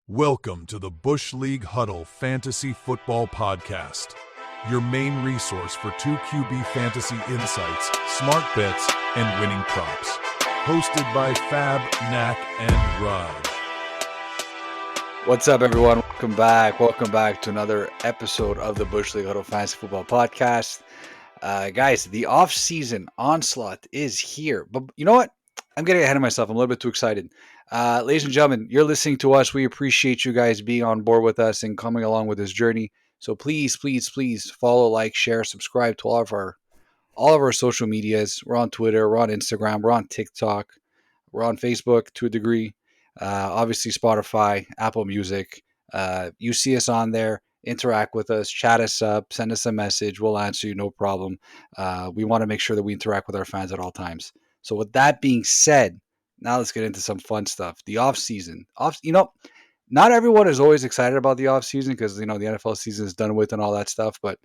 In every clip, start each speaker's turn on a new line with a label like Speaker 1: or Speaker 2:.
Speaker 1: Welcome to the Bush League Huddle Fantasy Football Podcast, your main resource for 2QB fantasy insights, smart bets, and winning props. Hosted by Fab, Knack, and Raj.
Speaker 2: What's up, everyone? Welcome back to another episode of the Bush League Huddle Fantasy Football Podcast. Guys, the off-season onslaught is here. But you know what? I'm getting ahead of myself. I'm a little bit too excited. Ladies and gentlemen, you're listening to us. We appreciate you guys being on board with us and coming along with this journey. So please follow, like, share, subscribe to all of our social medias. We're on Twitter, we're on Instagram, we're on TikTok, we're on Facebook to a degree. Obviously Spotify, Apple Music. You see us on there. Interact with us, chat us up, send us a message. We'll answer you, no problem. We want to make sure that we interact with our fans at all times. So with that being said, now let's get into some fun stuff. The off-season. Not everyone is always excited about the off-season because, the NFL season is done with and all that stuff. But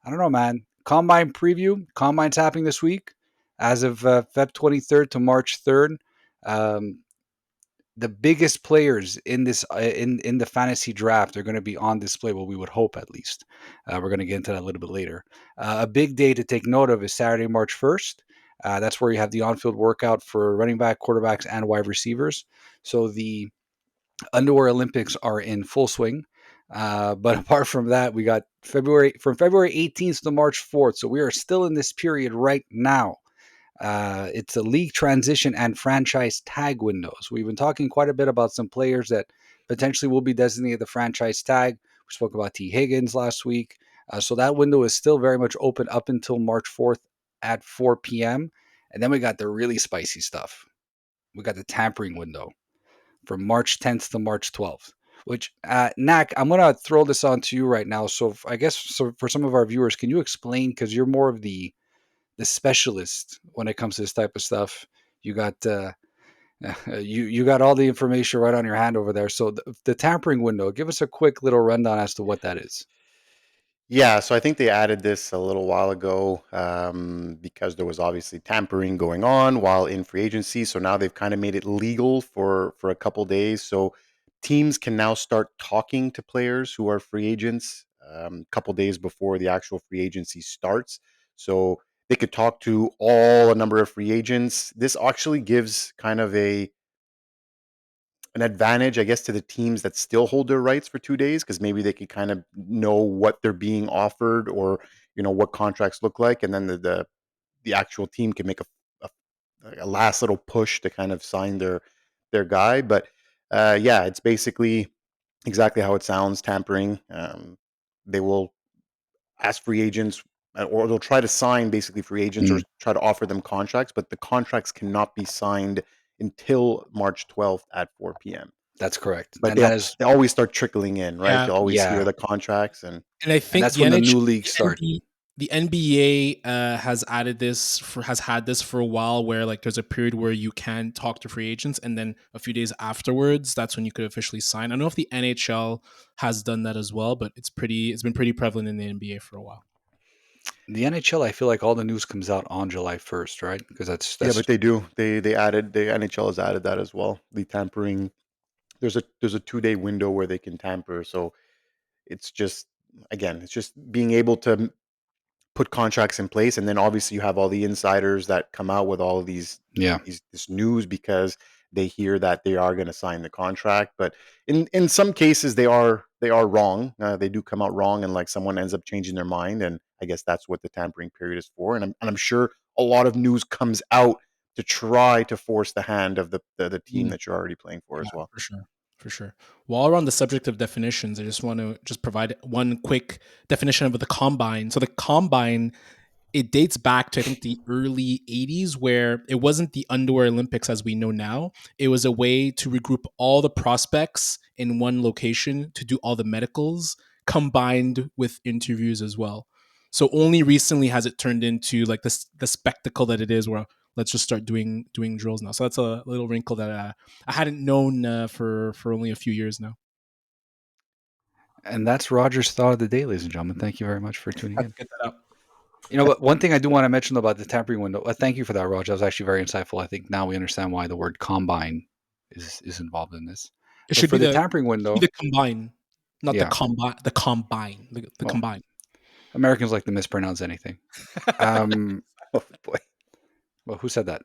Speaker 2: I don't know, man. Combine preview. Combine's happening this week as of Feb 23rd to March 3rd. The biggest players in this in the fantasy draft are going to be on display. Well, we would hope, at least. We're going to get into that a little bit later. A big day to take note of is Saturday, March 1st. That's where you have the on-field workout for running back, quarterbacks, and wide receivers. So the underwear Olympics are in full swing. But apart from that, we got February 18th to March 4th. So we are still in this period right now. It's a league transition and franchise tag windows. We've been talking quite a bit about some players that potentially will be designated the franchise tag. We spoke about T. Higgins last week. So that window is still very much open up until March 4th at 4 p.m. And then we got the really spicy stuff. We got the tampering window from March 10th to March 12th, which, Knack, I'm going to throw this on to you right now. So for some of our viewers, can you explain, because you're more of the specialist when it comes to this type of stuff. You got you got all the information right on your hand over there. So the tampering window, give us a quick little rundown as to what that is.
Speaker 3: Yeah, so I think they added this a little while ago because there was obviously tampering going on while in free agency. So now they've kind of made it legal for a couple days. So teams can now start talking to players who are free agents a couple days before the actual free agency starts. So they could talk to a number of free agents. This actually gives kind of an advantage, I guess, to the teams that still hold their rights for 2 days, because maybe they could kind of know what they're being offered or what contracts look like, and then the actual team can make a last little push to kind of sign their guy. But yeah, it's basically exactly how it sounds. Tampering. They will ask free agents, or they'll try to sign basically free agents or try to offer them contracts, but the contracts cannot be signed until March 12th at 4 p.m.
Speaker 2: That's correct.
Speaker 3: But
Speaker 2: And
Speaker 3: they always start trickling in, right?
Speaker 4: Yeah.
Speaker 3: You always
Speaker 2: Yeah.
Speaker 3: hear the contracts, and
Speaker 4: I think
Speaker 2: that's when the new league starts.
Speaker 4: The NBA has had this for a while, where like there's a period where you can talk to free agents, and then a few days afterwards, that's when you could officially sign. I don't know if the NHL has done that as well, but it's been pretty prevalent in the NBA for a while.
Speaker 2: The NHL, I feel like all the news comes out on July 1st, right? Because that's
Speaker 3: yeah, but they do. They added, the NHL has added that as well. The tampering. There's a 2-day window where they can tamper. So it's just being able to put contracts in place, and then obviously you have all the insiders that come out with all of this news because they hear that they are going to sign the contract. But in some cases they are wrong. They do come out wrong, and like someone ends up changing their mind, and I guess that's what the tampering period is for. And I'm sure a lot of news comes out to try to force the hand of the team that you're already playing for as well.
Speaker 4: For sure. While we're on the subject of definitions, I just want to provide one quick definition of the combine. So the combine, it dates back to, I think, the early 80s, where it wasn't the underwear Olympics as we know now. It was a way to regroup all the prospects in one location to do all the medicals combined with interviews as well. So only recently has it turned into like the spectacle that it is, where let's just start doing drills now. So that's a little wrinkle that I hadn't known for only a few years now.
Speaker 2: And that's Roger's thought of the day, ladies and gentlemen. Thank you very much for tuning in.
Speaker 4: Get that up.
Speaker 2: But one thing I do want to mention about the tampering window, thank you for that, Roger. That was actually very insightful. I think now we understand why the word combine is involved in this.
Speaker 4: It should
Speaker 2: for
Speaker 4: be
Speaker 2: the
Speaker 4: the
Speaker 2: tampering window,
Speaker 4: the combine, not
Speaker 2: yeah.
Speaker 4: the combine, the
Speaker 2: Well,
Speaker 4: combine.
Speaker 2: Americans like to mispronounce anything.
Speaker 3: Oh boy.
Speaker 2: Well, who said that?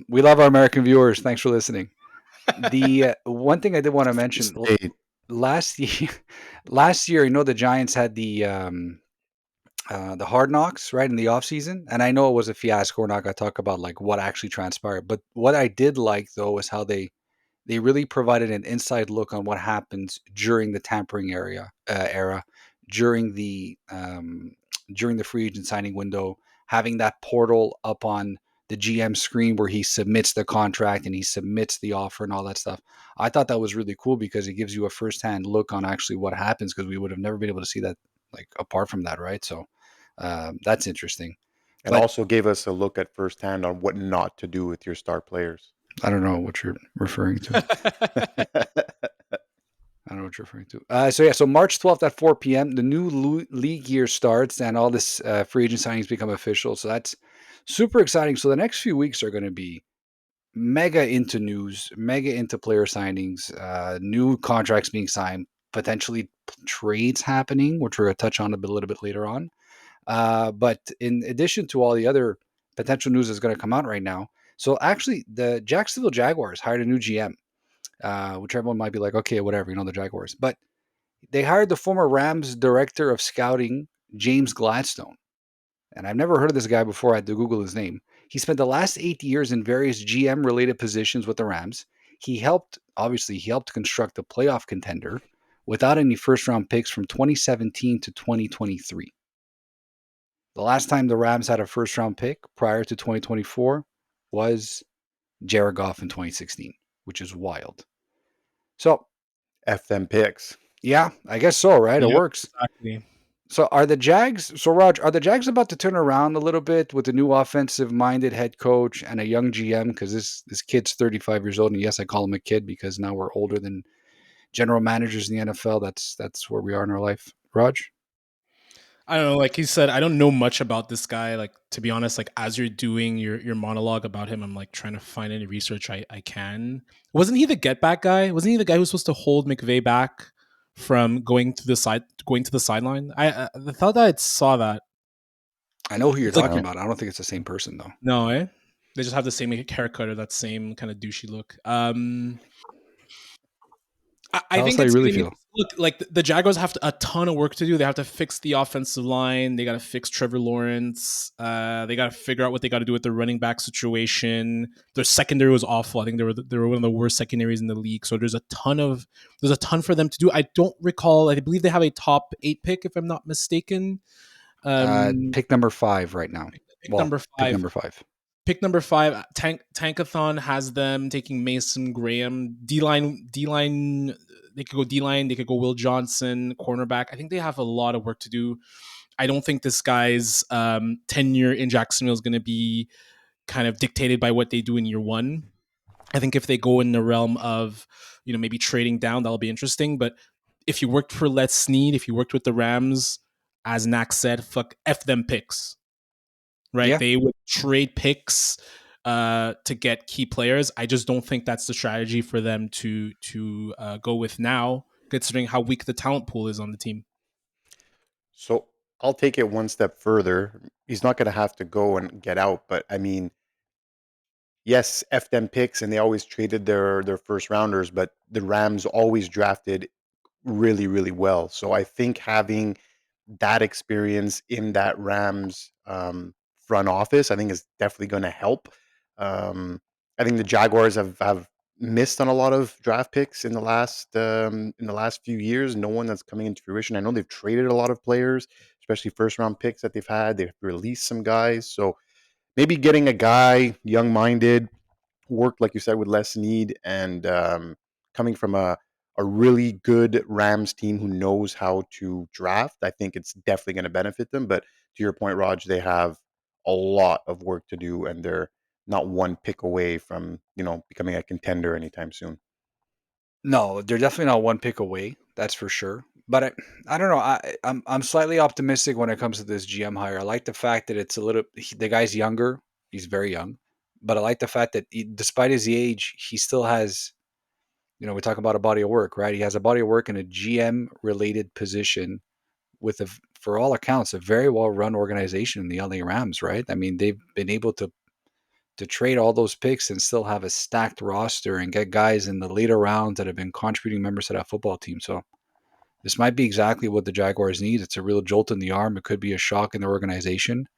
Speaker 2: We love our American viewers. Thanks for listening. The one thing I did want to mention
Speaker 3: State.
Speaker 2: last year, the Giants had the Hard Knocks right in the offseason, and I know it was a fiasco. We're not going to talk about like what actually transpired, but what I did like though is how they really provided an inside look on what happens during the tampering era, during during the free agent signing window, having that portal up on the GM screen where he submits the contract and he submits the offer and all that stuff. I thought that was really cool because it gives you a firsthand look on actually what happens, because we would have never been able to see that like apart from that, right? So that's interesting.
Speaker 3: And
Speaker 2: But
Speaker 3: also gave us a look at firsthand on what not to do with your star players.
Speaker 2: I don't know what you're referring to. I don't know what you're referring to. So March 12th at 4 p.m., the new league year starts and all this free agent signings become official. So that's super exciting. So the next few weeks are going to be mega into news, mega into player signings, new contracts being signed, potentially trades happening, which we're going to touch on a little bit later on. But in addition to all the other potential news that's going to come out right now, so actually the Jacksonville Jaguars hired a new GM, which everyone might be like, okay, whatever, the Jaguars. But they hired the former Rams director of scouting, James Gladstone. And I've never heard of this guy before. I had to Google his name. He spent the last 8 years in various GM related positions with the Rams. He helped construct a playoff contender without any first round picks from 2017 to 2023. The last time the Rams had a first round pick prior to 2024 was Jared Goff in 2016, which is wild. So,
Speaker 3: F them picks.
Speaker 2: yeah, I guess so, right? It
Speaker 4: Yep,
Speaker 2: works.
Speaker 4: exactly.
Speaker 2: So are the Jags, Raj, are the Jags about to turn around a little bit with a new offensive minded head coach and a young GM? Because this kid's 35 years old. And yes, I call him a kid because now we're older than general managers in the NFL. That's where we are in our life. Raj?
Speaker 4: I don't know. Like he said, I don't know much about this guy. Like, to be honest, like as you're doing your monologue about him, I'm like trying to find any research I can. Wasn't he the get back guy? Wasn't he the guy who was supposed to hold McVay back from going to the sideline? I thought I saw that.
Speaker 2: I know who you're
Speaker 4: It's like
Speaker 2: talking about. I don't think it's the same person though.
Speaker 4: no, eh? They just have the same haircut or that same kind of douchey look. I
Speaker 2: Tell us
Speaker 4: think
Speaker 2: how you
Speaker 4: it's
Speaker 2: really
Speaker 4: going to
Speaker 2: feel.
Speaker 4: look like the Jaguars have a ton of work to do. They have to fix the offensive line. They got to fix Trevor Lawrence. They got to figure out what they got to do with the running back situation. Their secondary was awful. I think they were one of the worst secondaries in the league. So there's a ton for them to do. I don't recall. I believe they have a top 8 pick, if I'm not mistaken.
Speaker 2: Pick number 5 right now.
Speaker 4: Pick number 5.
Speaker 2: Pick number 5.
Speaker 4: Pick number 5, Tankathon has them taking Mason Graham. D-line, they could go D-line, they could go Will Johnson, cornerback. I think they have a lot of work to do. I don't think this guy's tenure in Jacksonville is going to be kind of dictated by what they do in year one. I think if they go in the realm of, maybe trading down, that'll be interesting. But if you worked for Les Snead, if you worked with the Rams, as Nak said, F them picks. Right?
Speaker 2: Yeah.
Speaker 4: They would trade picks to get key players. I just don't think that's the strategy for them to go with now, considering how weak the talent pool is on the team.
Speaker 3: So I'll take it one step further. He's not going to have to go and get out, but I mean, yes, F them picks, and they always traded their first rounders, but the Rams always drafted really, really well. So I think having that experience in that Rams front office, I think is definitely going to help. I think the Jaguars have missed on a lot of draft picks in the last few years. No one that's coming into fruition. I know they've traded a lot of players, especially first round picks that they've had. They've released some guys, so maybe getting a guy young minded, worked like you said with less need, and coming from a really good Rams team who knows how to draft, I think it's definitely going to benefit them. But to your point, Raj, they have a lot of work to do, and they're not one pick away from becoming a contender anytime soon.
Speaker 2: No, they're definitely not one pick away. That's for sure. But I don't know. I'm slightly optimistic when it comes to this GM hire. I like the fact that it's the guy's younger. He's very young, but I like the fact that despite his age, he still has we talk about a body of work, right? He has a body of work in a GM-related position with, for all accounts, a very well-run organization in the LA Rams, right? I mean, they've been able to trade all those picks and still have a stacked roster and get guys in the later rounds that have been contributing members to that football team. So this might be exactly what the Jaguars need. It's a real jolt in the arm. It could be a shock in the organization.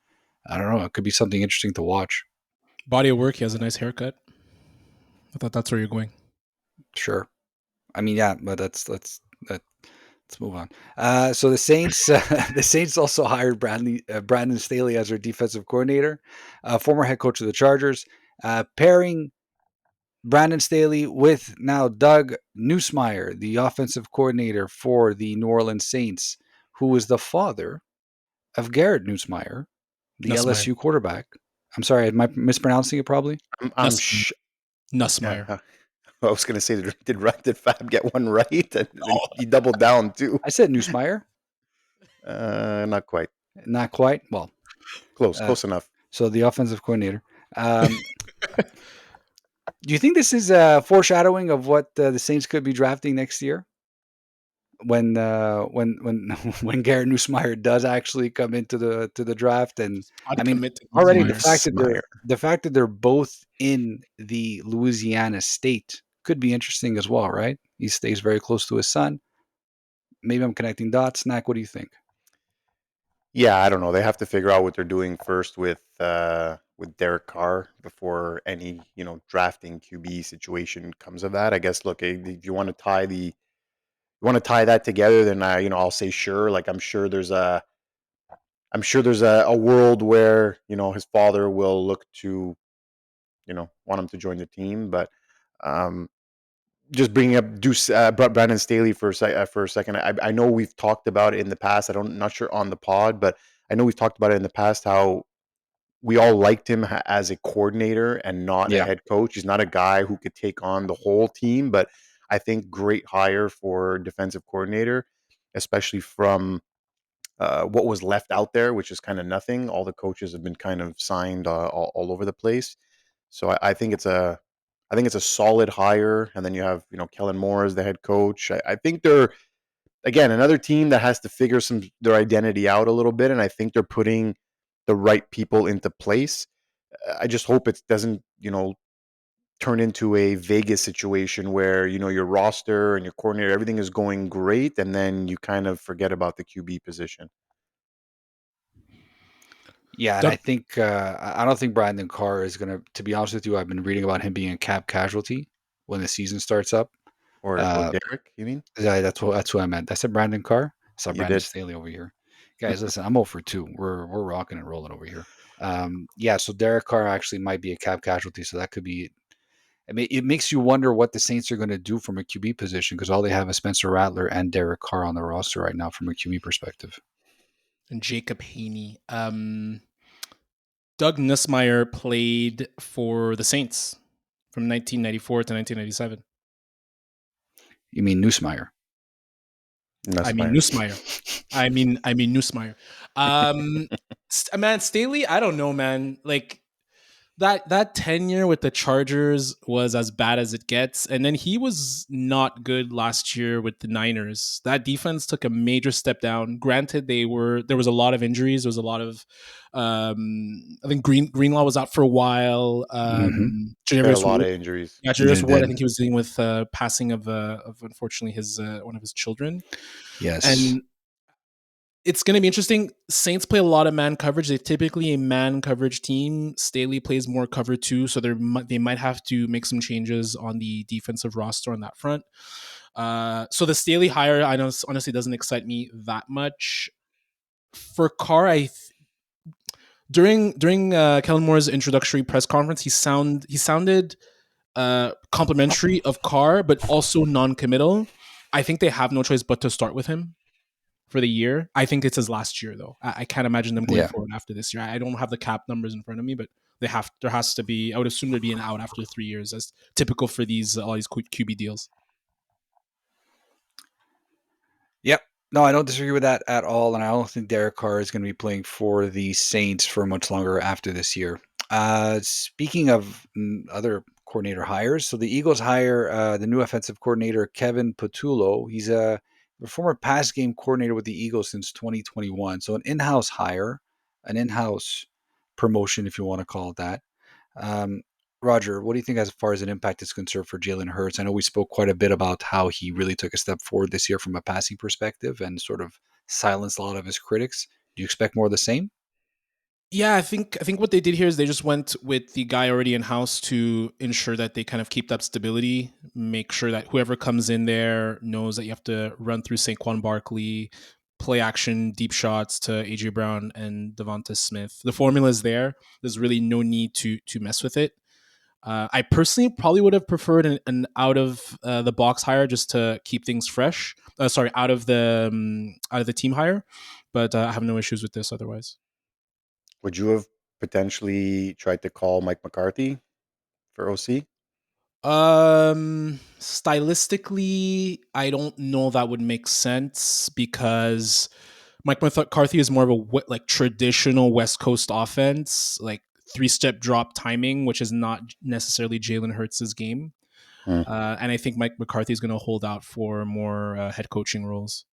Speaker 2: I don't know. It could be something interesting to watch.
Speaker 4: Body of work. He has a nice haircut. I thought that's where you're going.
Speaker 2: Sure. I mean, yeah, but let's move on. So the Saints, the Saints also hired Brandon Staley as their defensive coordinator, former head coach of the Chargers, pairing Brandon Staley with now Doug Nussmeier, the offensive coordinator for the New Orleans Saints, who was the father of Garrett Nussmeier, the
Speaker 4: Nussmeier.
Speaker 2: LSU quarterback. I'm sorry, am I mispronouncing it probably?
Speaker 4: Nussmeier.
Speaker 3: Yeah, I was going to say, did Fab get one right? And then he doubled down too.
Speaker 2: I said Nussmeier.
Speaker 3: Not quite.
Speaker 2: Not quite. Well,
Speaker 3: close enough.
Speaker 2: So the offensive coordinator. Do you think this is foreshadowing of what the Saints could be drafting next year? When Garrett Nussmeier does actually come into the draft, and I mean, already the fact that they're both in the Louisiana state could be interesting as well, right? He stays very close to his son. Maybe I'm connecting dots. Snack, what do you think?
Speaker 3: Yeah, I don't know. They have to figure out what they're doing first with Derek Carr before any drafting QB situation comes of that. I guess. Look, if you want to tie that together, then I'll say sure. Like I'm sure there's a world where his father will look to want him to join the team, but just bringing up Brandon Staley for a second. I know we've talked about it in the past. Not sure on the pod, but I know we've talked about it in the past how we all liked him as a coordinator and not a head coach. He's not a guy who could take on the whole team, but I think great hire for defensive coordinator, especially from what was left out there, which is kind of nothing. All the coaches have been kind of signed all over the place. So I think it's a solid hire. And then you have, Kellen Moore as the head coach. I think they're, again, another team that has to figure their identity out a little bit. And I think they're putting the right people into place. I just hope it doesn't, turn into a Vegas situation where, your roster and your coordinator, everything is going great. And then you kind of forget about the QB position.
Speaker 2: Yeah, and I think I don't think Brandon Carr is going to be honest with you, I've been reading about him being a cap casualty when the season starts up.
Speaker 3: Or Derek, you mean?
Speaker 2: Yeah, that's what I meant. I said Brandon Carr. I saw Brandon Staley over here. Guys, listen, I'm 0 for 2. We're rocking and rolling over here. Yeah, so Derek Carr actually might be a cap casualty, so that could be. I mean, it makes you wonder what the Saints are going to do from a QB position because all they have is Spencer Rattler and Derek Carr on the roster right now from a QB perspective.
Speaker 4: And Jacob Haney. Doug Nussmeier played for the Saints from 1994 to 1997.
Speaker 2: You mean Nussmeier?
Speaker 4: I mean Nussmeier. I mean Nussmeier. Man, Staley, I don't know, man. Like that tenure with the Chargers was as bad as it gets, and then he was not good last year with the Niners. That defense took a major step down. Granted, there was a lot of injuries. There was a lot of I think Greenlaw was out for a while.
Speaker 3: A lot of injuries.
Speaker 4: Yeah, Jarius Ward, I think he was dealing with passing of unfortunately his one of his children.
Speaker 2: Yes.
Speaker 4: And it's going to be interesting. Saints play a lot of man coverage. They're typically a man coverage team. Staley plays more cover too, so they might have to make some changes on the defensive roster on that front. So the Staley hire, I know, honestly doesn't excite me that much. For Carr, during Kellen Moore's introductory press conference, he sounded complimentary of Carr, but also non-committal. I think they have no choice but to start with him for the year. I think it's his last year, though. I can't imagine them going forward after this year. I don't have the cap numbers in front of me, but there has to be. I would assume there'd be an out after 3 years, as typical for all these QB deals.
Speaker 2: Yep. No, I don't disagree with that at all, and I don't think Derek Carr is going to be playing for the Saints for much longer after this year. Speaking of other coordinator hires. So the Eagles hire the new offensive coordinator, Kevin Patullo. He's a former pass game coordinator with the Eagles since 2021. So an in-house hire, an in-house promotion, if you want to call it that. Um, Roger, what do you think as far as an impact is concerned for Jalen Hurts? I know we spoke quite a bit about how he really took a step forward this year from a passing perspective and sort of silenced a lot of his critics. Do you expect more of the same?
Speaker 4: Yeah, I think what they did here is they just went with the guy already in house to ensure that they kind of keep that stability, make sure that whoever comes in there knows that you have to run through Saquon Barkley, play action, deep shots to AJ Brown and Devonta Smith. The formula is there. There's really no need to mess with it. I personally probably would have preferred an out of the box hire just to keep things fresh. Sorry, out of the team hire, but I have no issues with this otherwise.
Speaker 3: Would you have potentially tried to call Mike McCarthy for OC?
Speaker 4: Stylistically, I don't know that would make sense because Mike McCarthy is more of a like traditional West Coast offense, like three-step drop timing, which is not necessarily Jalen Hurts' game.
Speaker 3: Hmm.
Speaker 4: And I think Mike McCarthy is going to hold out for more head coaching roles.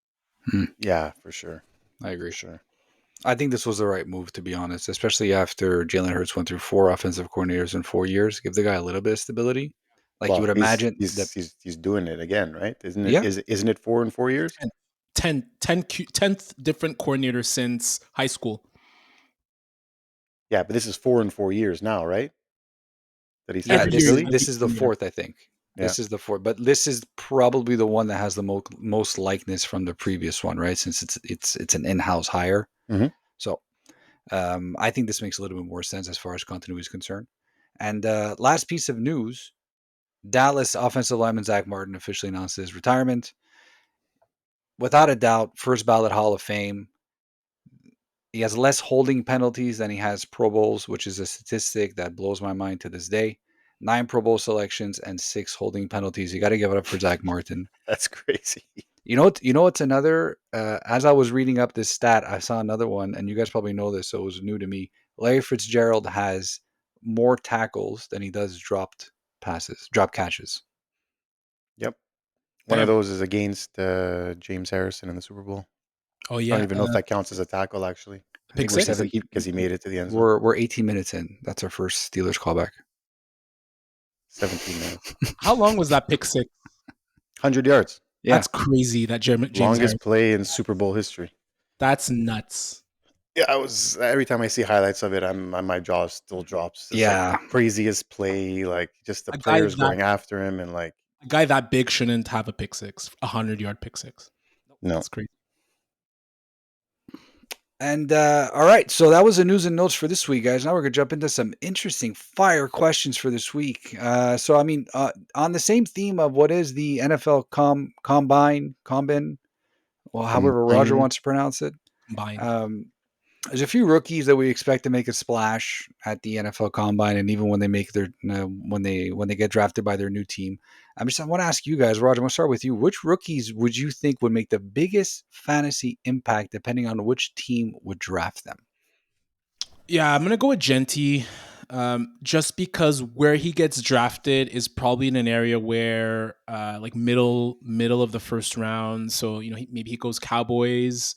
Speaker 3: Yeah, for sure.
Speaker 2: I
Speaker 3: For
Speaker 2: agree.
Speaker 3: sure.
Speaker 2: I think this was the right move, to be honest, especially after Jalen Hurts went through 4 offensive coordinators in 4 years. Give the guy a little bit of stability. Like you
Speaker 3: Well,
Speaker 2: would
Speaker 3: he's
Speaker 2: imagine that,
Speaker 3: he's he's he's doing it again, right? Isn't it?
Speaker 2: yeah,
Speaker 3: Isn't it 4 in 4 years?
Speaker 4: 10th different coordinator since high school.
Speaker 3: Yeah, but this is 4 in 4 years now, right? That he's
Speaker 2: yeah,
Speaker 3: had.
Speaker 4: Every year,
Speaker 3: Really?
Speaker 2: this is the fourth, I think.
Speaker 3: Yeah.
Speaker 2: This is the fourth, but this is probably the one that has the most likeness from the previous one, right? Since it's an in-house hire.
Speaker 3: Mhm.
Speaker 2: So I think this makes a little bit more sense as far as continuity is concerned. And last piece of news: Dallas offensive lineman Zach Martin officially announced his retirement. Without a doubt, first ballot Hall of Fame. He has less holding penalties than he has Pro Bowls, which is a statistic that blows my mind to this day. 9 Pro Bowl selections and 6 holding penalties. You got to give it up for Zach Martin.
Speaker 3: That's crazy.
Speaker 2: You know what? You know what's another? As I was reading up this stat, I saw another one, and you guys probably know this, so it was new to me. Larry Fitzgerald has more tackles than he does dropped passes, drop catches.
Speaker 3: Yep. One of those is against James Harrison in the Super Bowl.
Speaker 4: Oh
Speaker 3: I
Speaker 4: yeah,
Speaker 3: don't even know if that counts as a tackle, actually,
Speaker 2: I think
Speaker 4: pick
Speaker 2: we're
Speaker 4: six.
Speaker 3: because he made it to the end zone.
Speaker 2: We're 18 minutes in. That's our first Steelers callback.
Speaker 3: 17 minutes.
Speaker 4: How long was that pick six?
Speaker 3: 100 yards.
Speaker 2: Yeah,
Speaker 4: That's crazy. That James
Speaker 3: Longest
Speaker 4: Harrison.
Speaker 3: play in Super Bowl history.
Speaker 4: That's nuts.
Speaker 3: Yeah, I was every time I see highlights of it, my jaw still drops. It's
Speaker 2: yeah.
Speaker 3: like the craziest play, like just the
Speaker 4: A guy
Speaker 3: players going after him and like
Speaker 4: A guy that big shouldn't have a pick six, 100-yard pick six.
Speaker 3: no.
Speaker 4: That's crazy.
Speaker 2: And all right, so that was the news and notes for this week, guys. Now we're gonna jump into some interesting fire questions for this week. So I mean, on the same theme of what is the NFL combine, well, however Roger
Speaker 3: Combine.
Speaker 2: wants to pronounce it.
Speaker 4: Combine.
Speaker 2: There's a few rookies that we expect to make a splash at the NFL Combine, and even when they make their when they get drafted by their new team. I want to ask you guys, Roger. I'm going to start with you. Which rookies would you think would make the biggest fantasy impact, depending on which team would draft them?
Speaker 4: Yeah, I'm gonna go with Genty, just because where he gets drafted is probably in an area where, like middle of the first round. So maybe he goes Cowboys.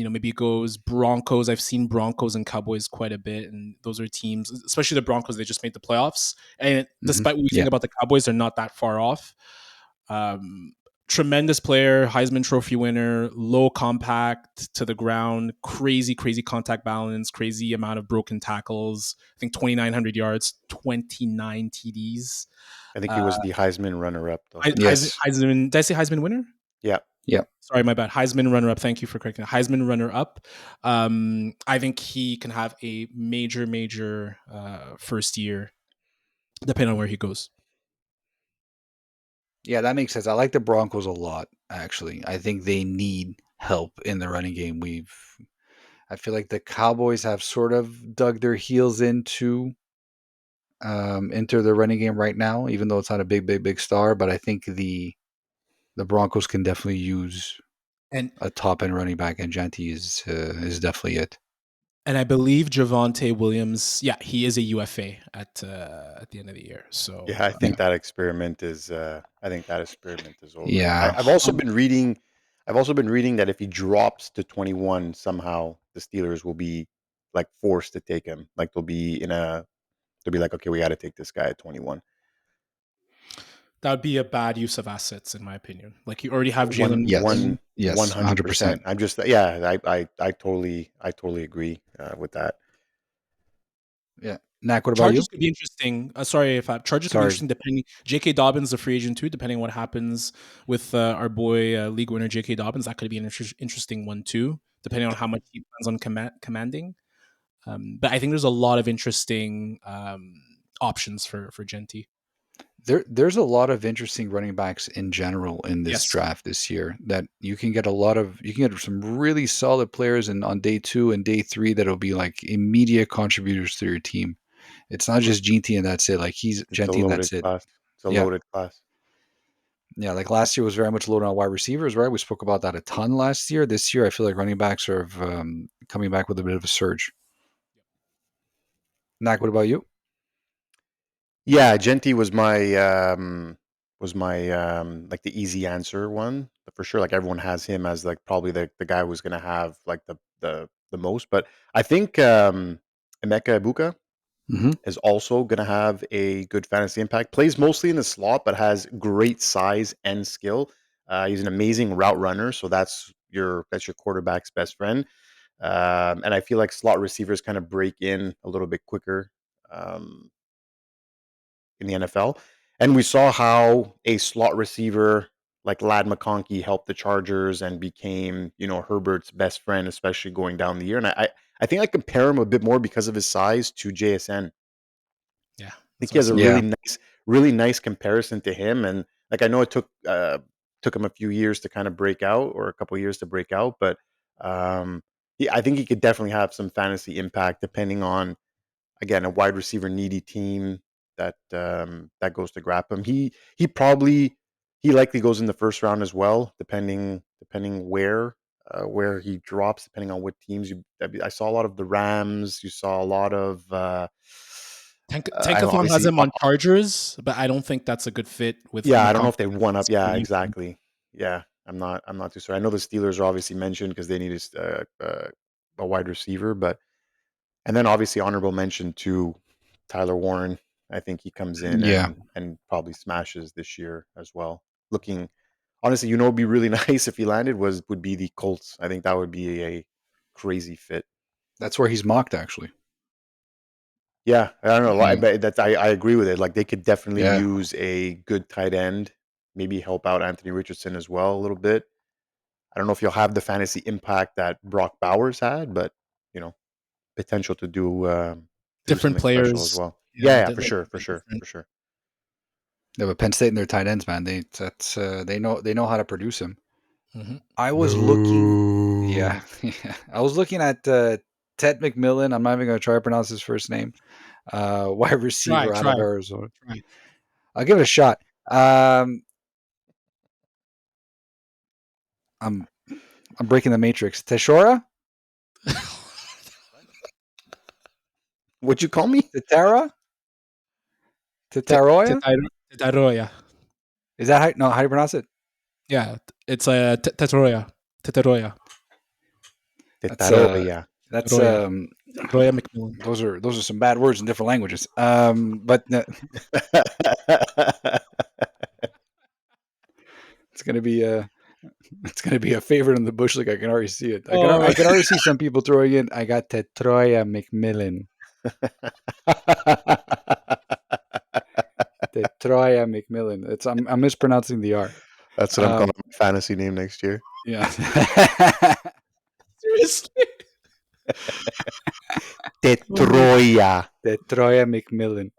Speaker 4: Maybe he goes Broncos. I've seen Broncos and Cowboys quite a bit, and those are teams, especially the Broncos. They just made the playoffs, and despite what we think about the Cowboys, they're not that far off. Tremendous player, Heisman Trophy winner, low compact to the ground, crazy contact balance, crazy amount of broken tackles. I think 2,900 yards, 29 TDs.
Speaker 3: I think he was the Heisman runner-up, though.
Speaker 2: Yes.
Speaker 4: Heisman. Did I say Heisman winner?
Speaker 3: Yeah.
Speaker 4: Sorry, my bad. Heisman runner-up. Thank you for correcting. Heisman runner-up. I think he can have a major first year, depending on where he goes.
Speaker 2: Yeah, that makes sense. I like the Broncos a lot, actually. I think they need help in the running game. I feel like the Cowboys have sort of dug their heels into the running game right now, even though it's not a big star. But I think the Broncos can definitely use
Speaker 4: And
Speaker 2: a top end running back, and Genty is definitely it.
Speaker 4: And I believe Javonte Williams, he is a UFA at the end of the year. So
Speaker 3: Yeah, I think that experiment is. I think that experiment is over.
Speaker 2: Yeah.
Speaker 3: I've also
Speaker 4: um,
Speaker 3: been reading. I've also been reading that if he drops to 21, somehow the Steelers will be like forced to take him. Like they'll be in a. They'll be like, okay, we got to take this guy at 21.
Speaker 4: that would be a bad use of assets, in my opinion. Like you already have
Speaker 3: One,
Speaker 4: Jalen.
Speaker 2: Yes.
Speaker 3: one,
Speaker 2: Yes.
Speaker 3: 100%.
Speaker 2: 100%.
Speaker 3: I'm just, yeah, I totally agree with that.
Speaker 2: Yeah. Knack, what about you?
Speaker 4: Chargers could be interesting. Sorry if Chargers could be
Speaker 2: Sorry.
Speaker 4: interesting depending. J.K. Dobbins, the free agent too, depending on what happens with our boy league winner J.K. Dobbins. That could be an interesting one too, depending on how much he plans on commanding. But I think there's a lot of interesting options for Genty.
Speaker 2: There's a lot of interesting running backs in general in this
Speaker 4: Yes.
Speaker 2: draft this year that you can get some really solid players on day 2 and day 3 that'll be like immediate contributors to your team. It's not just Genty and that's it. Like he's
Speaker 3: It's a
Speaker 2: Genty and
Speaker 3: loaded
Speaker 2: that's it.
Speaker 3: class. It's a
Speaker 2: Yeah.
Speaker 3: loaded class.
Speaker 2: Yeah, like last year was very much loaded on wide receivers, right? We spoke about that a ton last year. This year, I feel like running backs are coming back with a bit of a surge. Knack, what about you?
Speaker 3: Yeah, Genty was my like the easy answer one for sure. Like everyone has him as like probably the guy who's gonna have like the most. But I think Emeka Ibuka
Speaker 2: Mm-hmm.
Speaker 3: is also gonna have a good fantasy impact. Plays mostly in the slot, but has great size and skill. He's an amazing route runner, so that's your quarterback's best friend. And I feel like slot receivers kind of break in a little bit quicker. In the NFL. And we saw how a slot receiver like Lad McConkey helped the Chargers and became, Herbert's best friend, especially going down the year. And I think I compare him a bit more because of his size to JSN. I
Speaker 4: Yeah,
Speaker 3: think
Speaker 4: that's
Speaker 3: he
Speaker 4: what I
Speaker 3: has a
Speaker 4: said.
Speaker 2: Yeah,
Speaker 3: really nice comparison to him. And like I know it took him a few years to kind of break out, or a couple of years to break out, but um, I think he could definitely have some fantasy impact depending on, again, a wide receiver needy team that goes to grab him. He likely goes in the first round as well, depending where he drops, depending on what teams you. I saw a lot of the Rams. You saw a lot of. I
Speaker 4: Tankathon has
Speaker 3: obviously,
Speaker 4: him on Chargers, but I don't think that's a good fit with
Speaker 3: yeah. I don't know
Speaker 4: McConkey.
Speaker 3: if they won up. Yeah, exactly. Yeah, I'm not too sure. I know the Steelers are obviously mentioned because they need a wide receiver, but. And then obviously honorable mention to Tyler Warren. I think he comes in
Speaker 2: yeah.
Speaker 3: and probably smashes this year as well. Looking honestly, it'd be really nice if he landed would be the Colts. I think that would be a crazy fit.
Speaker 2: That's where he's mocked, actually.
Speaker 3: Yeah, I don't know.
Speaker 2: Yeah,
Speaker 3: I agree with it. Like they could definitely
Speaker 2: yeah.
Speaker 3: use a good tight end, maybe help out Anthony Richardson as well a little bit. I don't know if you'll have the fantasy impact that Brock Bowers had, but you know, potential to do
Speaker 4: Different
Speaker 3: something special as
Speaker 4: players.
Speaker 3: well.
Speaker 4: Yeah,
Speaker 3: Yeah, for
Speaker 4: like
Speaker 3: sure,
Speaker 4: a
Speaker 3: for
Speaker 4: bit
Speaker 3: sure,
Speaker 4: different.
Speaker 3: for sure.
Speaker 2: Yeah, but Penn State and their tight ends, man, they know how to produce him.
Speaker 4: Mm-hmm.
Speaker 2: I was looking, yeah, yeah. I was looking at Ted McMillan. I'm not even going to try to pronounce his first name. Wide receiver out
Speaker 4: Try.
Speaker 2: of Arizona.
Speaker 4: Try.
Speaker 2: I'll give it a shot. I'm I'm breaking the matrix. Teshora,
Speaker 3: What'd you call me?
Speaker 2: Tetara, Tetaroya.
Speaker 4: Tetaroya.
Speaker 2: Is that how? No, how do you pronounce it?
Speaker 4: Yeah, it's a Tetaroya. Tetaroya.
Speaker 2: That's
Speaker 3: Tetaroya.
Speaker 2: that's
Speaker 4: Tetaroya. Tetaroya McMillan.
Speaker 2: those are some bad words in different languages. But it's gonna be it's gonna be a favorite in the bush league. I can already see it.
Speaker 4: Oh,
Speaker 2: I can already see some people throwing in. I got Tetroya McMillan. Tetroya McMillan. I'm mispronouncing the R.
Speaker 3: That's what I'm calling my fantasy name next year.
Speaker 2: Yeah.
Speaker 4: seriously?
Speaker 3: Tetroya.
Speaker 2: Tetroya McMillan.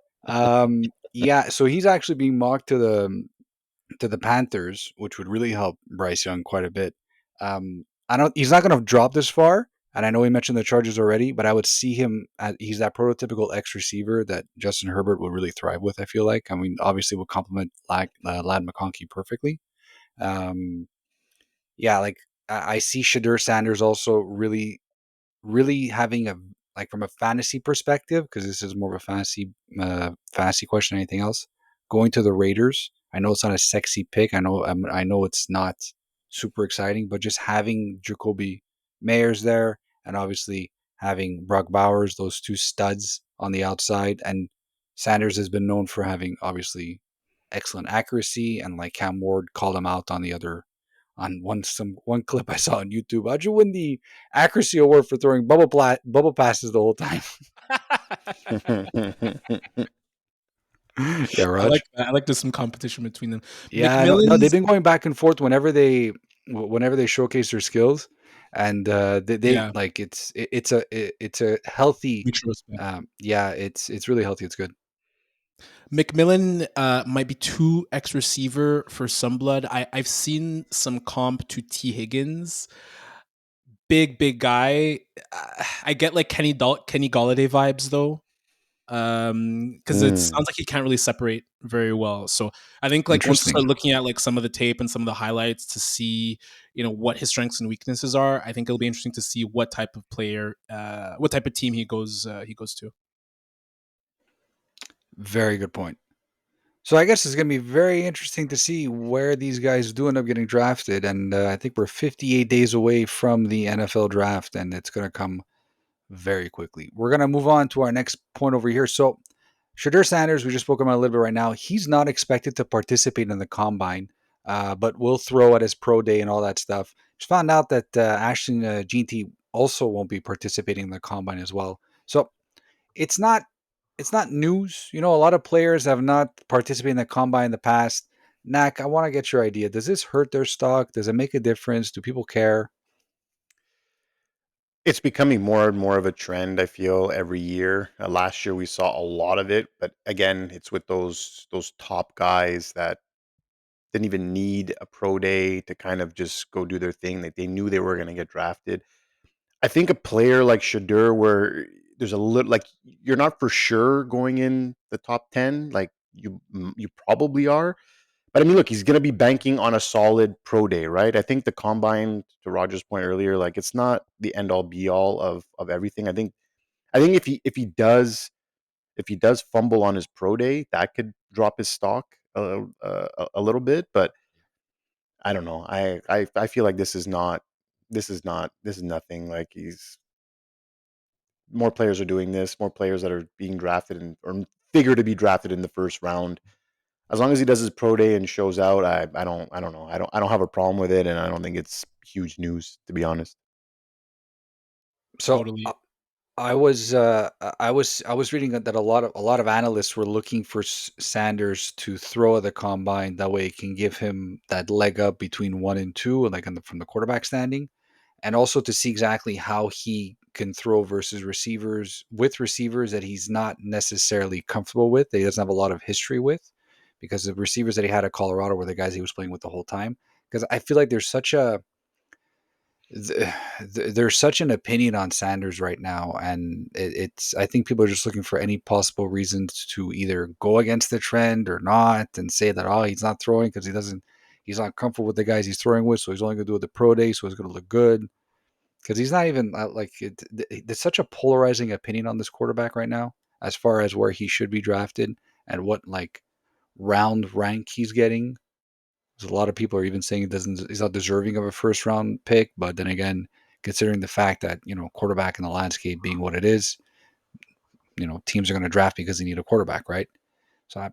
Speaker 2: Yeah, so he's actually being mocked to the Panthers, which would really help Bryce Young quite a bit. He's not going to drop this far, and I know he mentioned the Chargers already, but I would see him he's that prototypical X receiver that Justin Herbert would really thrive with. I feel like, I mean, obviously would complement Lad McConkey perfectly. Yeah, like I see Shadur Sanders also really really having from a fantasy perspective, because this is more of a fantasy question than anything else, going to the Raiders. I know it's not a sexy pick. I know it's not super exciting, but just having Jacoby Meyers there, and obviously having Brock Bowers, those two studs on the outside, and Sanders has been known for having obviously excellent accuracy, and like Cam Ward called him out on the other on one clip I saw on YouTube. How'd you win the accuracy award for throwing bubble passes the whole time? Yeah, Raj.
Speaker 4: I like there's some competition between them.
Speaker 2: Yeah, no, they've
Speaker 4: McMillan's,
Speaker 2: been going back and forth whenever they showcase their skills, and they
Speaker 4: yeah,
Speaker 2: like it's a healthy,
Speaker 4: mutual respect.
Speaker 2: yeah, it's really healthy. It's good.
Speaker 4: McMillan might be too X receiver for some blood. I've seen some comp to T Higgins, big guy. I get like Kenny Galladay vibes though, because it
Speaker 3: Mm,
Speaker 4: sounds like he can't really separate very well. So I think like once you
Speaker 2: Interesting.
Speaker 4: start looking at like some of the tape and some of the highlights to see, what his strengths and weaknesses are, I think it'll be interesting to see what type of player, what type of team he goes to.
Speaker 2: Very good point. So I guess it's going to be very interesting to see where these guys do end up getting drafted, and I think we're 58 days away from the NFL draft, and it's going to come very quickly. We're going to move on to our next point over here. So, Shadur Sanders, we just spoke about a little bit right now. He's not expected to participate in the combine, but will throw at his pro day and all that stuff. Just found out that Ashton Jeanty also won't be participating in the combine as well. So it's not news. A lot of players have not participated in the combine in the past. Nak, I want to get your idea. Does this hurt their stock? Does it make a difference? Do people care?
Speaker 3: it's becoming more and more of a trend, I feel, every year. Last year we saw a lot of it, but again, it's with those top guys that didn't even need a pro day to kind of just go do their thing. Like they knew they were going to get drafted. I think a player like Shadur, where there's a little like you're not for sure going in the top 10, like you probably are. But I mean, look, he's going to be banking on a solid pro day, right? I think the combine, to Roger's point earlier, like it's not the end all be all of everything. I think if he does fumble on his pro day, that could drop his stock a little bit. But I don't know. I feel like this is nothing. Like he's more players are doing this, more players that are being drafted and or figure to be drafted in the first round. As long as he does his pro day and shows out, I don't know. I don't have a problem with it, and I don't think it's huge news, to be honest.
Speaker 2: So
Speaker 4: Totally.
Speaker 2: I was reading that a lot of analysts were looking for Sanders to throw at the combine. That way, it can give him that leg up between 1 and 2, and like from the quarterback standing, and also to see exactly how he can throw versus receivers that he's not necessarily comfortable with. That he doesn't have a lot of history with, because the receivers that he had at Colorado were the guys he was playing with the whole time. Because I feel like there's such an opinion on Sanders right now, and it's I think people are just looking for any possible reasons to either go against the trend or not, and say that he's not throwing because he's not comfortable with the guys he's throwing with, so he's only going to do it the pro day, so he's going to look good because he's not even there's such a polarizing opinion on this quarterback right now as far as where he should be drafted and what like round rank he's getting. A lot of people are even saying he's not deserving of a first round pick. But then again, considering the fact that quarterback in the landscape being what it is, teams are going to draft because they need a quarterback, right? So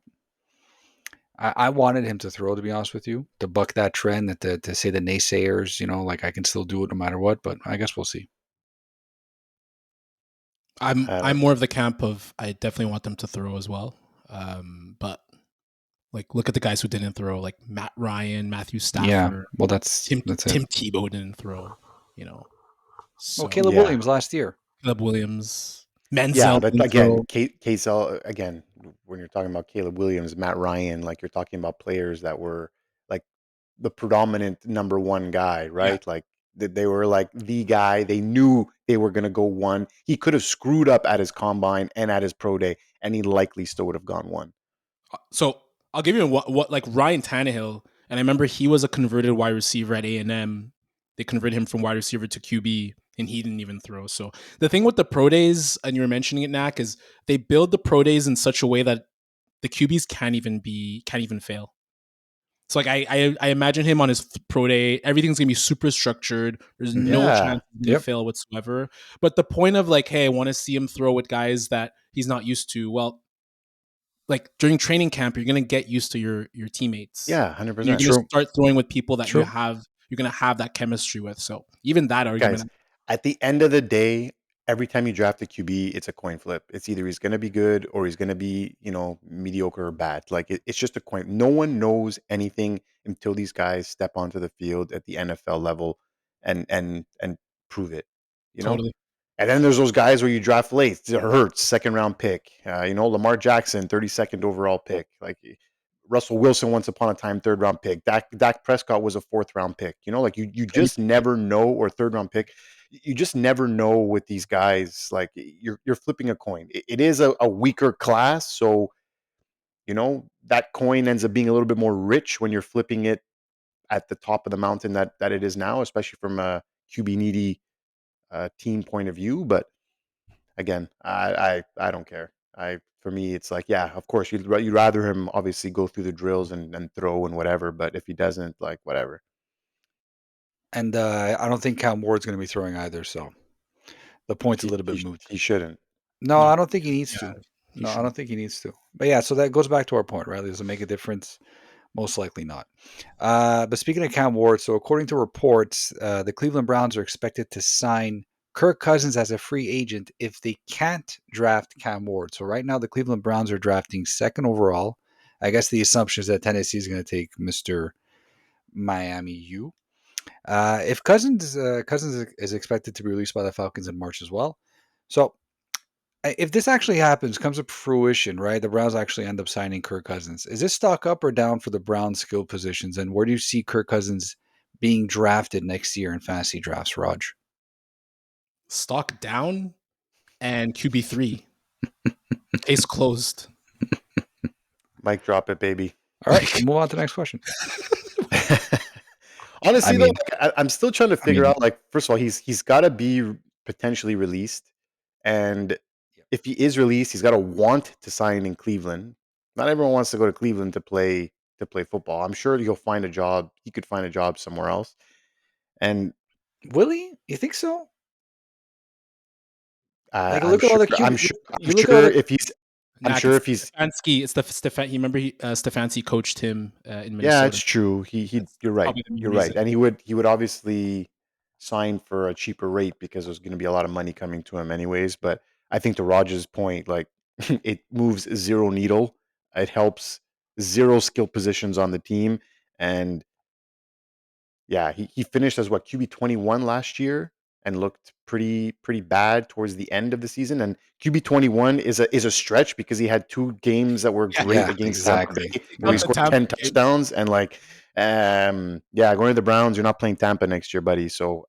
Speaker 2: I wanted him to throw, to be honest with you, to buck that trend, that to say the naysayers, like I can still do it no matter what. But I guess we'll see.
Speaker 3: I
Speaker 4: I'm
Speaker 3: don't.
Speaker 4: more of the camp of I definitely want them to throw as well. But like look at the guys who didn't throw, like Matt Ryan, Matthew
Speaker 2: Yeah,
Speaker 4: Stafford,
Speaker 2: well, that's it.
Speaker 4: Tim Tebow didn't throw, you know.
Speaker 2: Well,
Speaker 4: So
Speaker 2: Caleb
Speaker 3: Yeah,
Speaker 2: Williams last year.
Speaker 4: Caleb Williams,
Speaker 3: yeah,
Speaker 4: Menzel
Speaker 3: but
Speaker 4: didn't
Speaker 3: again,
Speaker 4: throw.
Speaker 3: Again, when you're talking about Caleb Williams, Matt Ryan, like you're talking about players that were like the predominant number one guy,
Speaker 4: Yeah.
Speaker 3: right? Like they were like the guy. They knew they were going to go one. He could have screwed up at his combine and at his pro day, and he likely still would have gone one.
Speaker 4: So I'll give you what like Ryan Tannehill, and I remember he was a converted wide receiver at A&M. They converted him from wide receiver to QB. and he didn't even throw. So the thing with the pro days, and you were mentioning it, Knack, is they build the pro days in such a way that the QBs can't even fail. So like I imagine him on his pro day, everything's gonna be super structured. There's no
Speaker 3: Yeah.
Speaker 4: chance he's gonna fail whatsoever. But the point of like, hey, I want to see him throw with guys that he's not used to. Well, like during training camp, you're gonna get used to your teammates.
Speaker 3: Yeah,
Speaker 4: You're
Speaker 3: 100%.
Speaker 4: gonna
Speaker 3: True.
Speaker 4: start throwing with people that
Speaker 3: True.
Speaker 4: you're gonna have that chemistry with. So even that argument,
Speaker 3: Guys, at the end of the day, every time you draft a QB, it's a coin flip. It's either he's going to be good or he's going to be, mediocre or bad. Like it's just a coin. No one knows anything until these guys step onto the field at the NFL level and prove it. You know,
Speaker 4: totally.
Speaker 3: and then there's those guys where you draft late. It hurts, second round pick. Lamar Jackson, 32nd overall pick. Like Russell Wilson, once upon a time, third round pick. Dak Prescott was a fourth round pick. Like you just never know, or third round pick. You just never know with these guys. Like you're flipping a coin. It is a weaker class, so that coin ends up being a little bit more rich when you're flipping it at the top of the mountain that it is now, especially from a QB needy team point of view. But again, I don't care. For me, it's like, yeah, of course, you'd rather him obviously go through the drills and throw and whatever. But if he doesn't, like, whatever.
Speaker 2: And I don't think Cam Ward's going to be throwing either. So the point's a little bit moot.
Speaker 3: He shouldn't.
Speaker 2: No, I don't think he needs to.
Speaker 4: No,
Speaker 2: I don't think he needs to. But yeah, so that goes back to our point, right? Does it make a difference? Most likely not. But speaking of Cam Ward, so according to reports, the Cleveland Browns are expected to sign Kirk Cousins as a free agent if they can't draft Cam Ward. So right now, the Cleveland Browns are drafting second overall. I guess the assumption is that Tennessee is going to take Mr. Miami U. If Cousins is expected to be released by the Falcons in March as well. So if this actually happens, comes to fruition, right? The Browns actually end up signing Kirk Cousins. Is this stock up or down for the Browns' skill positions? And where do you see Kirk Cousins being drafted next year in fantasy drafts, Raj?
Speaker 4: Stock down and QB3. Case closed.
Speaker 3: Mic drop it, baby.
Speaker 2: All right, we'll move on to the next question.
Speaker 3: Honestly, though, I'm still trying to figure out. Like, first of all, he's got to be potentially released, and if he is released, he's got to want to sign in Cleveland. Not everyone wants to go to Cleveland to play football. I'm sure he'll find a job. He could find a job somewhere else. And
Speaker 2: will he? You think so?
Speaker 3: I'm sure. I'm sure if he's. I'm sure if he's
Speaker 4: Stefanski, it's Stefan. You remember Stefanski coached him in Minnesota.
Speaker 3: Yeah, it's true. You're right. You're right. And he would obviously sign for a cheaper rate because there's going to be a lot of money coming to him anyways. But I think to Rogers' point, like it moves zero needle. It helps zero skill positions on the team. And yeah, he finished as QB 21 last year and looked pretty bad towards the end of the season. And QB 21 is a stretch because he had two games that were great against Tampa Bay, where he scored 10 touchdowns. And going to the Browns, you're not playing Tampa next year, buddy. So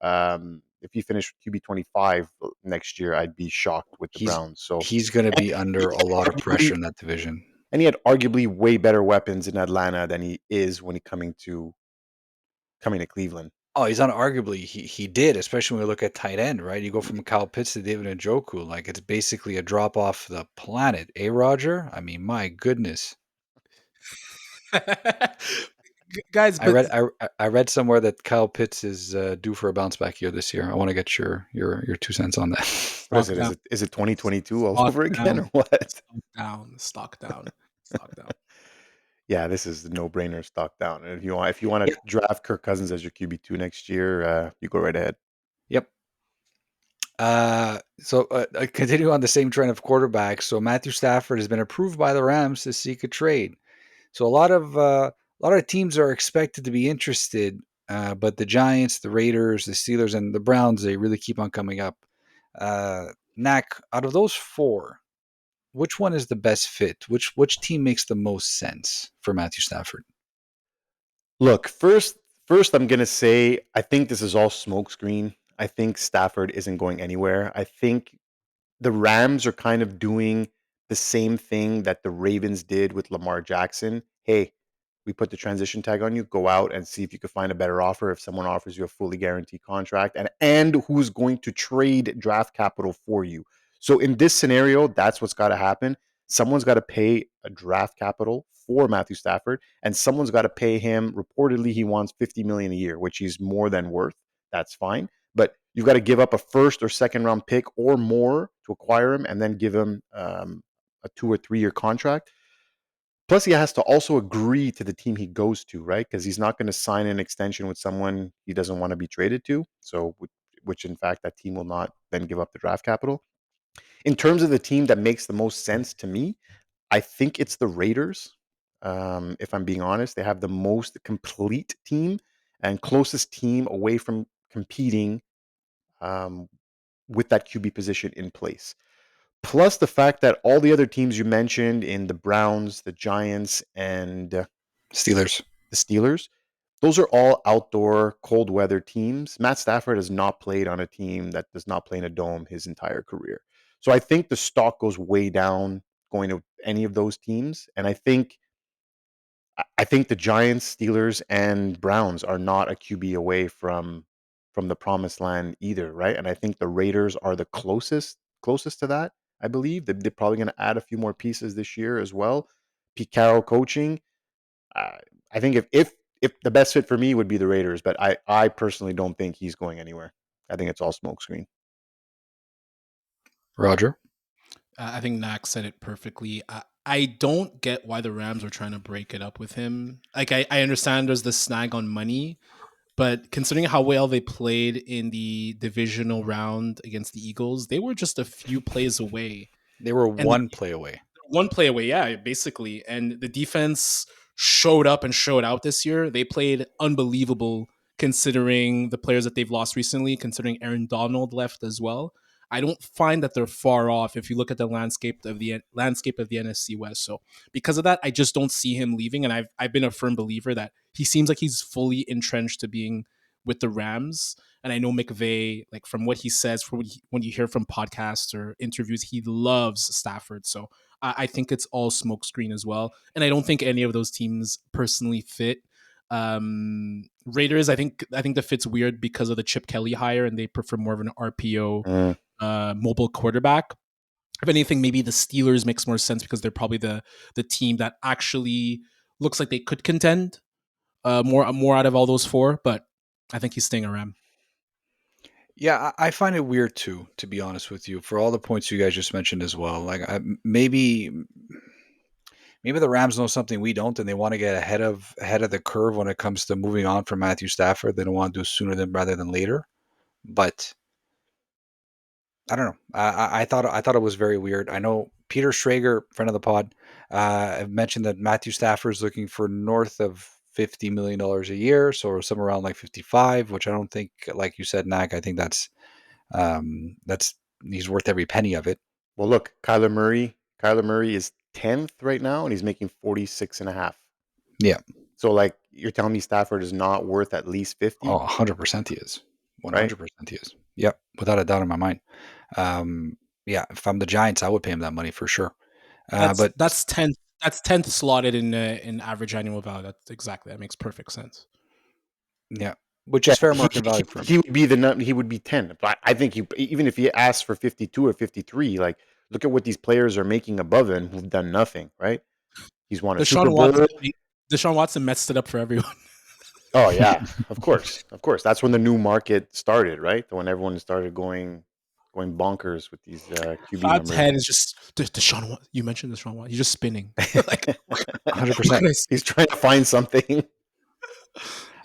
Speaker 3: if he finished QB 25 next year, I'd be shocked with the Browns. So
Speaker 2: he's going to be under a lot of pressure in that division.
Speaker 3: And he had arguably way better weapons in Atlanta than he is when coming to Cleveland.
Speaker 2: Oh, he's unarguably he did, especially when we look at tight end, right? You go from Kyle Pitts to David Njoku, like it's basically a drop off the planet. Roger? I mean, my goodness.
Speaker 4: Guys,
Speaker 2: I read somewhere that Kyle Pitts is due for a bounce back year this year. I want to get your 2 cents on that.
Speaker 3: What is it? Is it 2022 all over again or what?
Speaker 4: Stock down.
Speaker 3: Yeah, this is the no-brainer, stock down. And if you want to draft Kirk Cousins as your QB2 next year, you go right ahead.
Speaker 2: Yep. So continue on the same trend of quarterbacks. So Matthew Stafford has been approved by the Rams to seek a trade. So a lot of teams are expected to be interested, but the Giants, the Raiders, the Steelers, and the Browns, they really keep on coming up. Knack, out of those four, which one is the best fit? Which team makes the most sense for Matthew Stafford?
Speaker 3: Look, first I'm going to say I think this is all smokescreen. I think Stafford isn't going anywhere. I think the Rams are kind of doing the same thing that the Ravens did with Lamar Jackson. Hey, we put the transition tag on you. Go out and see if you could find a better offer. If someone offers you a fully guaranteed contract, and who's going to trade draft capital for you. So in this scenario, that's what's got to happen. Someone's got to pay a draft capital for Matthew Stafford, and someone's got to pay him. Reportedly, he wants $50 million a year, which he's more than worth. That's fine, but you've got to give up a first or second round pick or more to acquire him, and then give him a 2 or 3 year contract. Plus, he has to also agree to the team he goes to, right? Because he's not going to sign an extension with someone he doesn't want to be traded to. So, which in fact, that team will not then give up the draft capital. In terms of the team that makes the most sense to me, I think it's the Raiders. If I'm being honest, they have the most complete team and closest team away from competing with that QB position in place. Plus the fact that all the other teams you mentioned in the Browns, the Giants, and
Speaker 2: Steelers.
Speaker 3: the Steelers, those are all outdoor cold weather teams. Matt Stafford has not played on a team that does not play in a dome his entire career. So I think the stock goes way down going to any of those teams. And I think the Giants, Steelers, and Browns are not a QB away from the promised land either, right? And I think the Raiders are the closest to that. I believe they're probably going to add a few more pieces this year as well. Pete Carroll coaching. Uh, I think if the best fit for me would be the Raiders, but I personally don't think he's going anywhere. I think it's all smokescreen.
Speaker 2: Roger.
Speaker 4: I think Max said it perfectly. I don't get why the Rams are trying to break it up with him. Like, I understand there's the snag on money, but considering how well they played in the divisional round against the Eagles, they were just a few plays away.
Speaker 2: They were
Speaker 4: And
Speaker 2: one play away.
Speaker 4: One play away, yeah, basically. And the defense showed up and showed out this year. They played unbelievable considering the players that they've lost recently, considering Aaron Donald left as well. I don't find that they're far off if you look at the landscape of the NFC West. So because of that, I just don't see him leaving. And I've been a firm believer that he seems like he's fully entrenched to being with the Rams. And I know McVay, like from what he says, when you hear from podcasts or interviews, he loves Stafford. So I think it's all smokescreen as well. And I don't think any of those teams personally fit. Raiders, I think the fit's weird because of the Chip Kelly hire, and they prefer more of an RPO mobile quarterback. If anything, maybe the Steelers makes more sense because they're probably the team that actually looks like they could contend more out of all those four. But I think he's staying a Ram.
Speaker 2: Yeah, I find it weird too, to be honest with you, for all the points you guys just mentioned as well. Like maybe the Rams know something we don't, and they want to get ahead of the curve when it comes to moving on from Matthew Stafford. They don't want to do it sooner rather than later. But I don't know. I thought it was very weird. I know Peter Schrager, friend of the pod, mentioned that Matthew Stafford is looking for north of $50 million a year, so somewhere around like 55, which I don't think, like you said, Nag, I think that's he's worth every penny of it.
Speaker 3: Well, look, Kyler Murray is 10th right now, and he's making 46 and a half.
Speaker 2: Yeah.
Speaker 3: So, like, you're telling me Stafford is not worth at least 50?
Speaker 2: Oh, 100% he is. 100% he is. Yep, without a doubt in my mind. Yeah, if I'm the Giants, I would pay him that money for sure. But
Speaker 4: that's 10th. That's 10th slotted in average annual value. That's exactly. That makes perfect sense.
Speaker 2: Yeah, which is fair market value for him.
Speaker 3: He would be 10. But I think even if he asks for 52 or 53, like, look at what these players are making above him who've done nothing, right? He's won a Super Bowl.
Speaker 4: Deshaun Watson messed it up for everyone.
Speaker 3: Oh yeah, of course. That's when the new market started, right? When everyone started going bonkers with these QB
Speaker 4: Todd's
Speaker 3: numbers.
Speaker 4: head is just Deshaun. You mentioned Deshaun Watson. He's just spinning. Like
Speaker 2: 100%.
Speaker 3: He's trying to find something.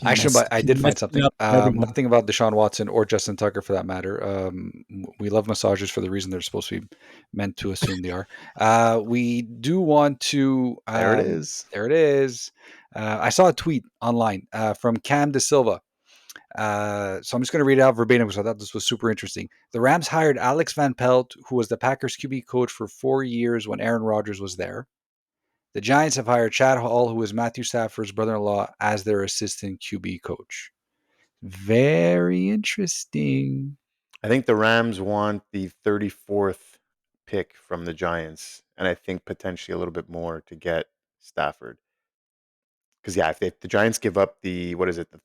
Speaker 2: Actually, but I did find something. Nothing about Deshaun Watson or Justin Tucker for that matter. We love massages for the reason they're supposed to be meant to assume they are. We do want to.
Speaker 3: There it is.
Speaker 2: There it is. I saw a tweet online from Cam De Silva. So I'm just going to read it out verbatim because I thought this was super interesting. The Rams hired Alex Van Pelt, who was the Packers QB coach for 4 years when Aaron Rodgers was there. The Giants have hired Chad Hall, who is Matthew Stafford's brother-in-law, as their assistant QB coach. Very interesting.
Speaker 3: I think the Rams want the 34th pick from the Giants, and I think potentially a little bit more to get Stafford. Because if the Giants give up the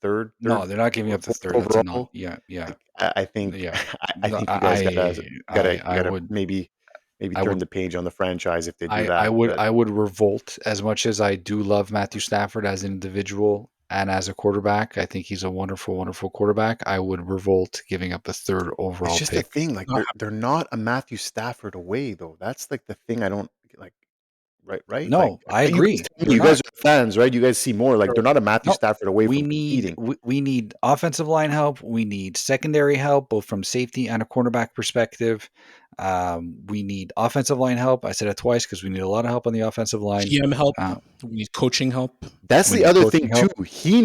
Speaker 3: third?
Speaker 2: No, they're not giving
Speaker 3: or
Speaker 2: up the
Speaker 3: fourth
Speaker 2: third. That's a no.
Speaker 3: overall.
Speaker 2: Yeah, yeah,
Speaker 3: Like, I think
Speaker 2: yeah.
Speaker 3: I
Speaker 2: No,
Speaker 3: think you guys gotta
Speaker 2: I would,
Speaker 3: maybe
Speaker 2: I
Speaker 3: turn
Speaker 2: would,
Speaker 3: the page on the franchise if they do
Speaker 2: I
Speaker 3: that.
Speaker 2: would,
Speaker 3: But
Speaker 2: I would revolt as much as I do love Matthew Stafford as an individual and as a quarterback. I think he's a wonderful, wonderful quarterback. I would revolt giving up the third
Speaker 3: it's
Speaker 2: overall
Speaker 3: just a
Speaker 2: pick.
Speaker 3: thing. Like
Speaker 4: Not
Speaker 3: they're not a Matthew Stafford away though. That's like the thing I don't like. Right. Like
Speaker 2: No, I
Speaker 3: you guys
Speaker 2: agree.
Speaker 3: tell me,
Speaker 2: They're
Speaker 3: you guys
Speaker 2: not.
Speaker 3: are fans, right? You guys see more. Like they're not a Matthew
Speaker 2: No,
Speaker 3: Stafford away from competing.
Speaker 2: we need offensive line help. We need secondary help, both from safety and a cornerback perspective. We need offensive line help. I said it twice because we need a lot of help on the offensive line.
Speaker 4: GM help.
Speaker 2: Uh,
Speaker 4: We need coaching help.
Speaker 3: That's
Speaker 2: we
Speaker 3: the
Speaker 2: need
Speaker 3: other
Speaker 2: coaching
Speaker 3: thing too.
Speaker 2: help,
Speaker 3: He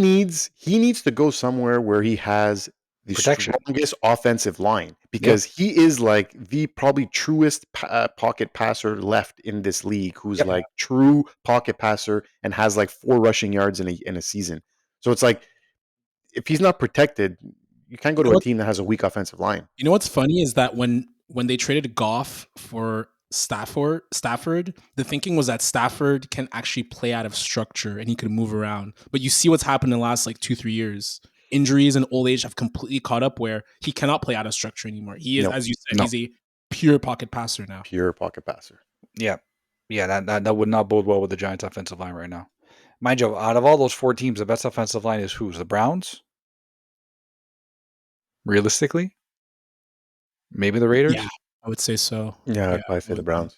Speaker 3: needs to go somewhere where he has the
Speaker 2: protection.
Speaker 3: strongest offensive line
Speaker 2: Yep.
Speaker 3: because he is like the probably truest pocket passer left in this league. Who's
Speaker 2: Yep.
Speaker 3: like true pocket passer and has like 4 rushing yards in a season. So it's like if he's not protected, you can't go
Speaker 4: You know
Speaker 3: to a
Speaker 4: what?
Speaker 3: team that has a weak offensive line.
Speaker 4: You know what's funny is that when they traded Goff for Stafford, the thinking was that Stafford can actually play out of structure and he could move around. But you see what's happened in the last like 2-3 years. Injuries and old age have completely caught up where he cannot play out of structure anymore. He is,
Speaker 3: No,
Speaker 4: as you said,
Speaker 2: no.
Speaker 4: he's a pure pocket passer now.
Speaker 3: pure pocket passer.
Speaker 2: Yeah. Yeah, that would not bode well with the Giants' offensive line right now. Mind you, out of all those 4 teams, the best offensive line is who's? The Browns? Realistically? Maybe the Raiders?
Speaker 4: Yeah, I would say so.
Speaker 3: Yeah,
Speaker 4: Yeah,
Speaker 3: I'd probably say the Browns.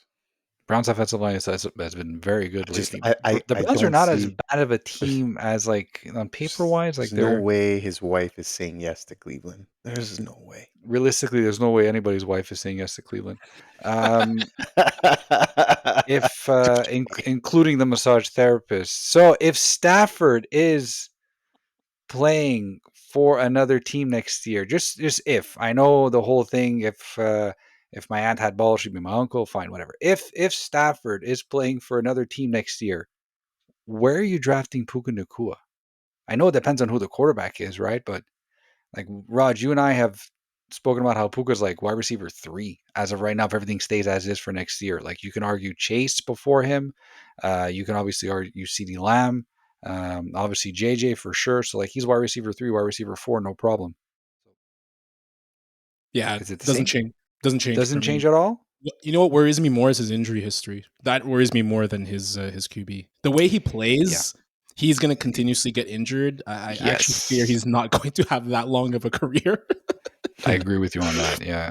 Speaker 2: Browns' offensive line has been very good
Speaker 3: Just
Speaker 2: lately. The
Speaker 3: I
Speaker 2: Browns are
Speaker 3: don't
Speaker 2: not as
Speaker 3: see.
Speaker 2: bad of a team as like on paper wise. Like
Speaker 3: There's no
Speaker 2: they're
Speaker 3: way his wife is saying yes to Cleveland. There's no way.
Speaker 2: realistically, there's no way anybody's wife is saying yes to Cleveland. If including the massage therapist. So if Stafford is playing for another team next year, just if I know the whole thing, if my aunt had balls, she'd be my uncle. Fine, whatever. If Stafford is playing for another team next year, where are you drafting Puka Nacua? I know it depends on who the quarterback is, right? But like Raj, you and I have spoken about how Puka's like wide receiver 3 as of right now. If everything stays as is for next year, like you can argue Chase before him. You can obviously argue CeeDee Lamb. Obviously JJ for sure. So like he's wide receiver 3, wide receiver 4, no problem.
Speaker 4: yeah,
Speaker 2: Is it the
Speaker 4: doesn't
Speaker 2: same?
Speaker 4: change. Doesn't change
Speaker 2: Doesn't
Speaker 4: for me.
Speaker 2: change at all.
Speaker 4: You know what worries me more is his injury history. That worries me more than his QB. The way he plays, he's going to continuously get injured. I actually fear
Speaker 2: Yes.
Speaker 4: he's not going to have that long of a career.
Speaker 2: I agree with you on that. Yeah.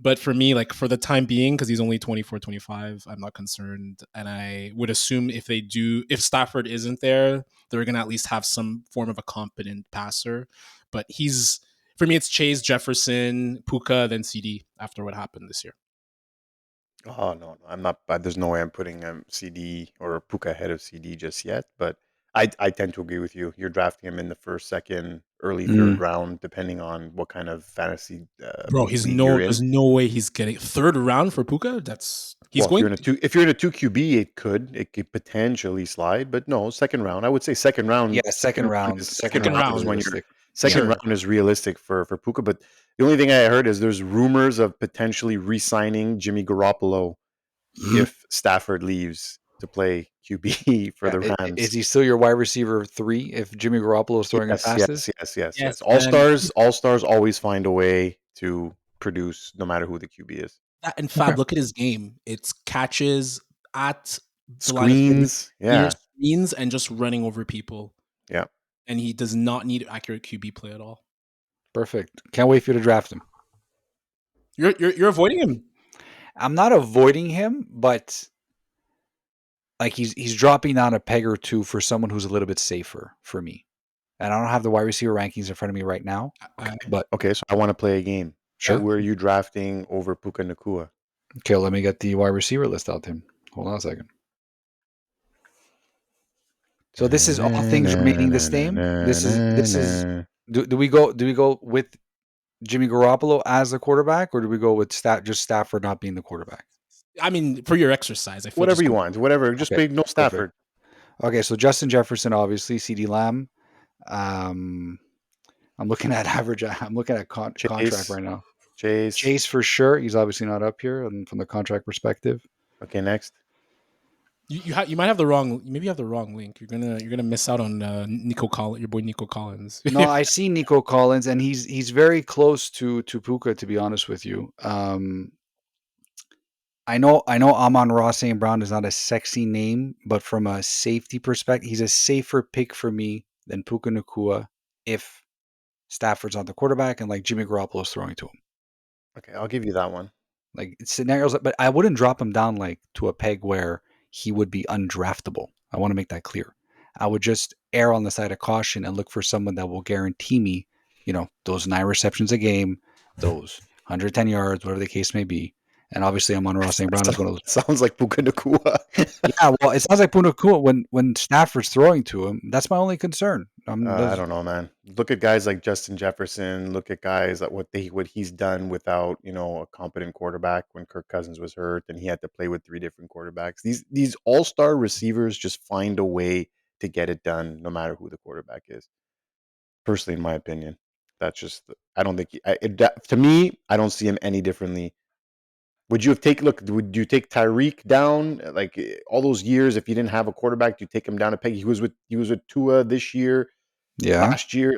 Speaker 4: But for me, like for the time being, because he's only 24, 25, I'm not concerned. And I would assume if Stafford isn't there, they're going to at least have some form of a competent passer. But for me, it's Chase, Jefferson, Puka, then CD after what happened this year.
Speaker 3: Oh no, I'm not. There's no way I'm putting CD or Puka ahead of CD just yet. But I tend to agree with you. You're drafting him in the first, second, early third round, depending on what kind of fantasy
Speaker 4: Bro,
Speaker 3: league you're in.
Speaker 4: there's no way he's getting third round for Puka. He's
Speaker 3: Well,
Speaker 4: going.
Speaker 3: if you're in a 2 QB, it could potentially slide. But no, second round. I would say second round.
Speaker 2: Yeah. Second round.
Speaker 3: Second
Speaker 4: Second
Speaker 3: round
Speaker 4: round.
Speaker 3: is when
Speaker 2: realistic.
Speaker 3: second
Speaker 4: Sure.
Speaker 3: round is realistic for Puka. But the only thing I heard is there's rumors of potentially re-signing Jimmy Garoppolo if Stafford leaves to play QB for the
Speaker 2: Is
Speaker 3: Rams.
Speaker 2: he still your wide receiver 3 if Jimmy Garoppolo is throwing him passes?
Speaker 3: Yes.
Speaker 4: And
Speaker 3: All stars always find a way to produce, no matter who the QB is.
Speaker 4: and Fab, look at his game. It's catches at the line of
Speaker 3: Screens, yeah,
Speaker 4: screens, and just running over people.
Speaker 3: yeah.
Speaker 4: And he does not need accurate QB play at all.
Speaker 2: Perfect. Can't wait for you to draft him.
Speaker 4: You're avoiding him.
Speaker 2: I'm not avoiding him, but like he's dropping down a peg or two for someone who's a little bit safer for me. And I don't have the wide receiver rankings in front of me right now. But
Speaker 3: Okay, so I want to play a game.
Speaker 2: Sure.
Speaker 3: Who are you drafting over Puka Nacua?
Speaker 2: Okay, let me get the wide receiver list out there. Hold on a second. So this is all things remaining the same. This is do we go with Jimmy Garoppolo as the quarterback, or do we go with just Stafford not being the quarterback?
Speaker 4: I mean, for your exercise, I feel
Speaker 3: Whatever you want, whatever. Just
Speaker 2: Okay,
Speaker 3: big, no Stafford.
Speaker 2: Okay, so Justin Jefferson, obviously, CeeDee Lamb. I'm looking at average. I'm looking at contract right now.
Speaker 3: Chase
Speaker 2: for sure. He's obviously not up here, and from the contract perspective.
Speaker 3: Okay, next.
Speaker 4: You might have the wrong. Maybe you have the wrong link. You're gonna miss out on Nico Collins, your boy Nico Collins.
Speaker 2: No, I see Nico Collins, and he's very close to Puka. To be honest with you, I know Amon-Ra St. Brown is not a sexy name, but from a safety perspective, he's a safer pick for me than Puka Nacua if Stafford's on the quarterback and like Jimmy Garoppolo's throwing to him.
Speaker 3: Okay, I'll give you that one.
Speaker 2: Like scenarios, but I wouldn't drop him down like to a peg where he would be undraftable. I want to make that clear. I would just err on the side of caution and look for someone that will guarantee me, those 9 receptions a game, those 110 yards, whatever the case may be. And obviously, Amon-Ra St. Brown is one of those.
Speaker 3: Sounds like Puka Nacua.
Speaker 2: Yeah, well, it sounds like Puka Nacua when Stafford's throwing to him. That's my only concern.
Speaker 3: I don't know, man. Look at guys like Justin Jefferson. Look at guys like what he's done without a competent quarterback when Kirk Cousins was hurt and he had to play with 3 different quarterbacks. These all-star receivers just find a way to get it done, no matter who the quarterback is. Personally, in my opinion, that's just I don't think to me I don't see him any differently. Would you take Tyreek down like all those years if you didn't have a quarterback? Do you take him down a peg? He was with Tua this year.
Speaker 2: Yeah.
Speaker 3: Last year,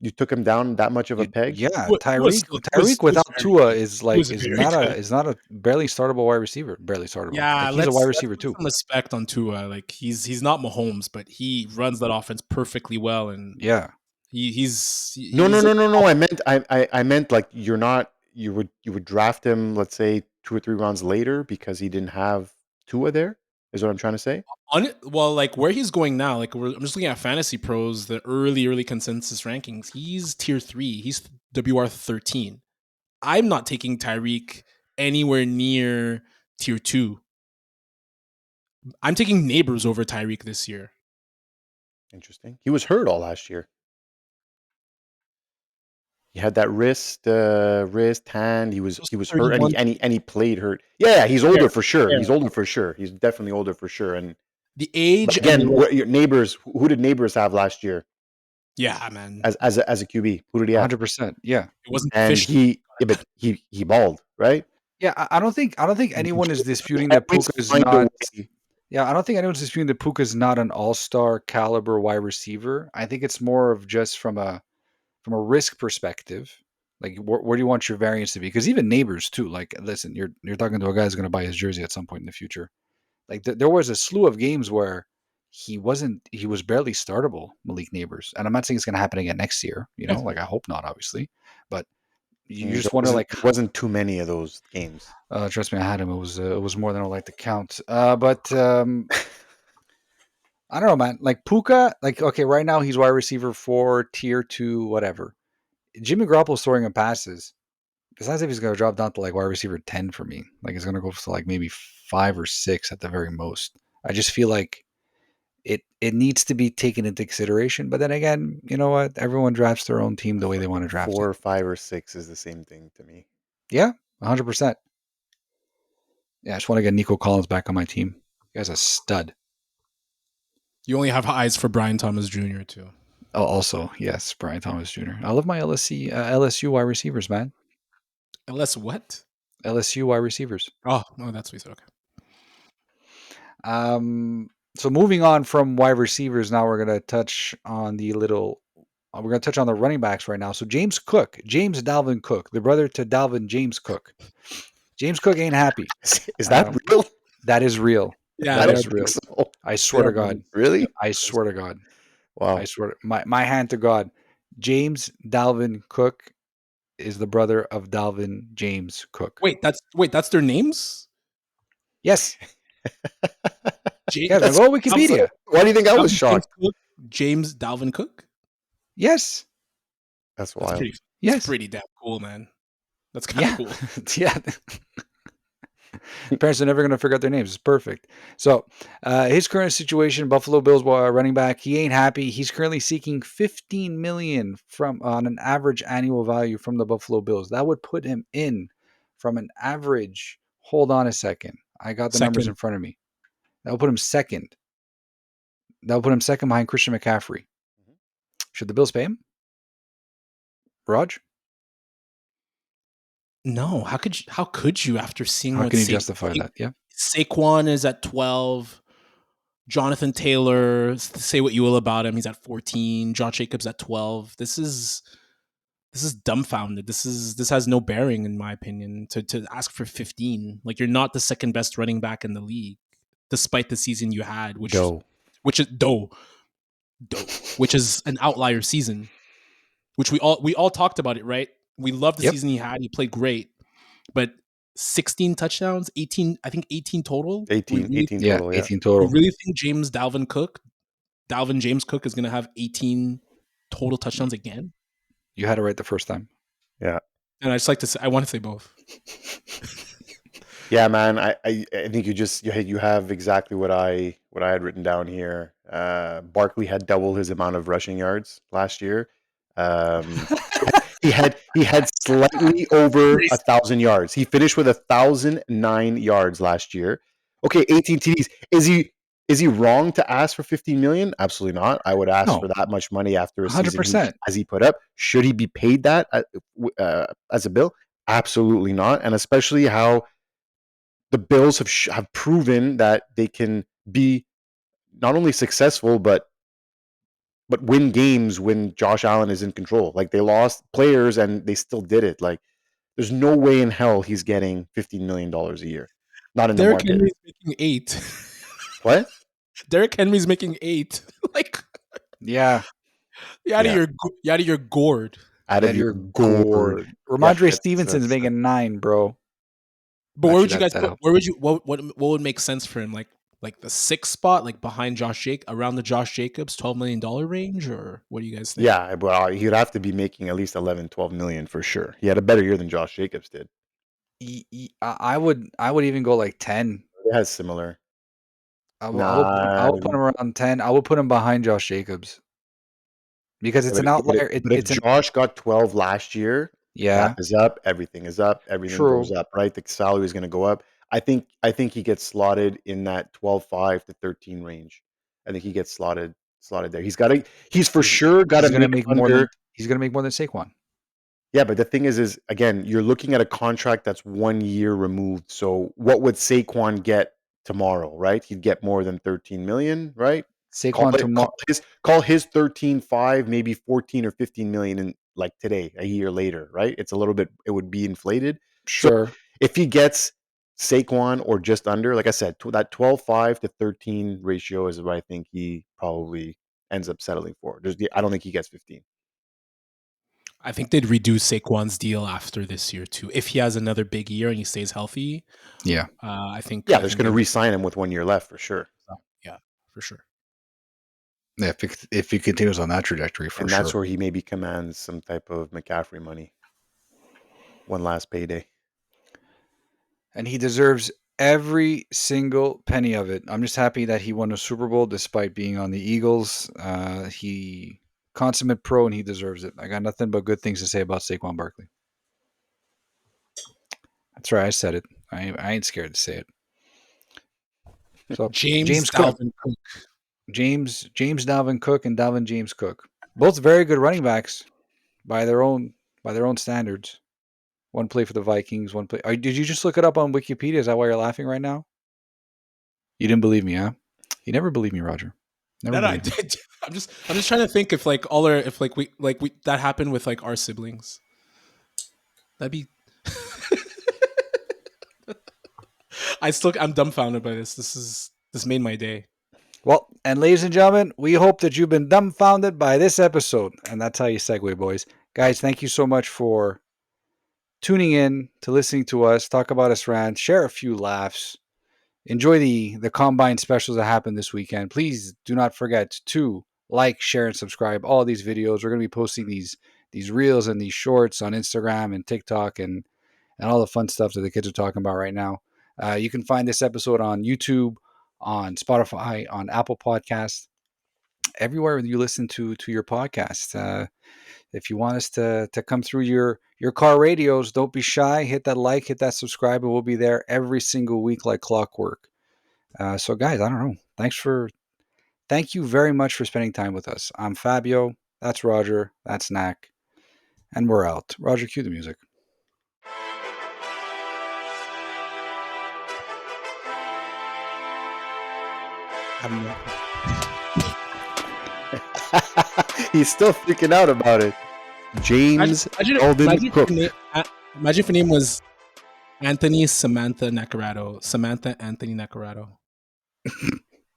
Speaker 3: you took him down that much of a peg.
Speaker 2: Yeah, Tyreek without Tua is not a barely startable wide receiver. Barely startable.
Speaker 4: Yeah,
Speaker 2: he's a wide receiver too.
Speaker 4: Some respect on Tua. Like he's not Mahomes, but he runs that offense perfectly well. And
Speaker 2: yeah,
Speaker 4: he's
Speaker 3: no. I meant like you would draft him, let's say 2 or 3 rounds later because he didn't have Tua there. Is what I'm trying to say.
Speaker 4: Well, like where he's going now, like I'm just looking at Fantasy Pros, the early consensus rankings. He's tier 3. He's WR 13. I'm not taking Tyreek anywhere near tier 2. I'm taking Neighbors over Tyreek this year.
Speaker 3: Interesting. He was hurt all last year. He had that wrist hand. He was hurt, and he played hurt. Yeah, he's older for sure. He's older for sure. He's definitely older for sure. And
Speaker 4: the age
Speaker 3: again, your Neighbors. Who did Neighbors have last year?
Speaker 4: Yeah, man.
Speaker 3: As a QB, who did he have?
Speaker 2: 100%. Yeah,
Speaker 4: it wasn't.
Speaker 3: And but he balled, right?
Speaker 2: Yeah, I don't think anyone is disputing that Puka is not. Yeah, I don't think anyone's disputing that Puka is not an all-star caliber wide receiver. I think it's more of just from a risk perspective, like where do you want your variance to be? Because even Neighbors too. Like, listen, you're talking to a guy who's going to buy his jersey at some point in the future. Like there was a slew of games where he was barely startable, Malik Neighbors, and I'm not saying it's going to happen again next year. Like I hope not, obviously, but you just wonder like
Speaker 3: it wasn't too many of those games.
Speaker 2: Trust me, I had him. It was more than I like to count. But I don't know, man. Like Puka, like okay, right now he's wide receiver 4, tier 2, whatever. Jimmy Garoppolo's throwing him passes. It's not as if he's going to drop down to like wide receiver 10 for me. Like he's going to go to like maybe 5 or 6 at the very most. I just feel like it needs to be taken into consideration. But then again, you know what? Everyone drafts their own team the way they want to draft
Speaker 3: 4
Speaker 2: it.
Speaker 3: or 5 or 6 is the same thing to me.
Speaker 2: Yeah, 100%. Yeah, I just want to get Nico Collins back on my team. You guy's a stud.
Speaker 4: You only have eyes for Brian Thomas Jr. too.
Speaker 2: Oh, also, yes, Brian Thomas Jr. I love my LSU wide receivers, man.
Speaker 4: LS what?
Speaker 2: LSU wide receivers.
Speaker 4: Oh, that's what you said.
Speaker 2: Okay. So moving on from wide receivers, now we're gonna touch on the running backs right now. So James Dalvin Cook, the brother to Dalvin James Cook. James Cook ain't happy.
Speaker 3: Is that real?
Speaker 2: That is real.
Speaker 4: Yeah,
Speaker 2: that is real. So. I swear to God.
Speaker 3: Really?
Speaker 2: I swear to God.
Speaker 3: Wow.
Speaker 2: I swear my hand to God. James Dalvin Cook is the brother of Dalvin James Cook.
Speaker 4: Wait, that's their names?
Speaker 2: Yes. Go Wikipedia.
Speaker 3: Why do you think I was shocked?
Speaker 4: James Dalvin Cook?
Speaker 2: Yes.
Speaker 3: That's wild.
Speaker 4: That's pretty damn cool, man. That's kind of cool.
Speaker 2: Yeah. Parents are never going to forget their names. It's perfect. So his current situation, Buffalo Bills running back, he ain't happy. He's currently seeking $15 million on an average annual value from the Buffalo Bills. That would put him in from an average. Hold on a second. I got the numbers in front of me. That would put him second. That would put him second behind Christian McCaffrey. Should the Bills pay him? Raj?
Speaker 4: No. How could you after seeing
Speaker 2: how can you justify that? Yeah.
Speaker 4: Saquon is at 12. Jonathan Taylor, say what you will about him, he's at 14. Josh Jacobs at 12. This is dumbfounded. This has no bearing, in my opinion, to ask for 15. Like, you're not the second best running back in the league, despite the season you had, which is which is an outlier season. Which we all talked about it, right? We loved the season he had. He played great, but 16 touchdowns, 18, I think 18 total.
Speaker 3: 18 total.
Speaker 2: 18 total.
Speaker 4: You really think Dalvin James Cook is going to have 18 total touchdowns again?
Speaker 2: You had it right the first time.
Speaker 3: Yeah.
Speaker 4: And I just like to say, I want to say both.
Speaker 3: Yeah, man. I think you have exactly what I had written down here. Barkley had double his amount of rushing yards last year. He had slightly over 1,000 yards. He finished with 1,009 yards last year. Okay, 18 TDs. Is he wrong to ask for 15 million? Absolutely not. I would ask for that much money after a
Speaker 2: 100%.
Speaker 3: season as he put up. Should he be paid that as a bill? Absolutely not. And especially how the Bills have proven that they can be not only successful but win games when Josh Allen is in control. Like, they lost players and they still did it. Like, there's no way in hell he's getting $15 million a year. Not in the market.
Speaker 4: Henry's making 8.
Speaker 3: What?
Speaker 4: Derrick Henry's making 8. Like,
Speaker 2: yeah.
Speaker 4: You out of your gourd.
Speaker 3: Out of your gourd.
Speaker 2: Ramondre Stevenson's making 9, bro.
Speaker 4: But where would you guys put? Where would you? What would make sense for him? Like the 6th spot, like behind around the Josh Jacobs $12 million range, or what do you guys think?
Speaker 3: Yeah, well, he'd have to be making at least 11-12 million for sure. He had a better year than Josh Jacobs did.
Speaker 2: I would even go like 10.
Speaker 3: It has similar.
Speaker 2: I will put him around 10. I will put him behind Josh Jacobs because it's an outlier.
Speaker 3: If Josh got 12 last year, cap is up, everything is up, everything goes up, right? The salary is going to go up. I think he gets slotted in that 12.5 to 13 range. I think he gets slotted there. He's for sure got to make
Speaker 2: more than Saquon.
Speaker 3: Yeah, but the thing is again, you're looking at a contract that's 1 year removed. So what would Saquon get tomorrow, right? He'd get more than 13 million, right?
Speaker 2: Saquon tomorrow.
Speaker 3: Call his 13.5, maybe 14 or 15 million in like today, a year later, right? It's a little bit, it would be inflated.
Speaker 2: Sure. So
Speaker 3: if he gets Saquon or just under, like I said, that 12.5 to 13 ratio is what I think he probably ends up settling for. I don't think he gets 15.
Speaker 4: I think they'd reduce Saquon's deal after this year too. If he has another big year and he stays healthy, I think.
Speaker 3: Yeah, they're just going to re-sign him with 1 year left for sure.
Speaker 4: Yeah, for sure.
Speaker 2: Yeah, if he continues on that trajectory, for sure.
Speaker 3: And that's where he maybe commands some type of McCaffrey money. One last payday.
Speaker 2: And he deserves every single penny of it. I'm just happy that he won a Super Bowl despite being on the Eagles. He consummate pro, and he deserves it. I got nothing but good things to say about Saquon Barkley. That's right, I said it. I ain't scared to say it. So James Cook. James Dalvin Cook and Dalvin James Cook. Both very good running backs by their own standards. One play for the Vikings, one play. Did you just look it up on Wikipedia? Is that why you're laughing right now? You didn't believe me, huh? You never believed me, Roger.
Speaker 4: Never. I did. I'm just trying to think if we that happened with like our siblings. That'd be. I'm dumbfounded by this. This made my day.
Speaker 2: Well, and ladies and gentlemen, we hope that you've been dumbfounded by this episode, and that's how you segue, boys. Guys, thank you so much for tuning in to listening to us talk about us rant, share a few laughs, enjoy the combine specials that happened this weekend. Please do not forget to like, share, and subscribe all these videos. We're going to be posting these reels and these shorts on Instagram and TikTok and all the fun stuff that the kids are talking about right now. You can find this episode on YouTube, on Spotify, on Apple Podcasts, everywhere you listen to your podcast. If you want us to come through your car radios, don't be shy. Hit that like, hit that subscribe, and we'll be there every single week like clockwork. So guys, I don't know. Thank you very much for spending time with us. I'm Fabio. That's Roger. That's Knack. And we're out. Roger, cue the music.
Speaker 4: I'm not-
Speaker 3: He's still freaking out about it. James Alden Cook.
Speaker 4: Imagine if your name was Anthony Samantha Nacarado. Samantha Anthony Nacarado.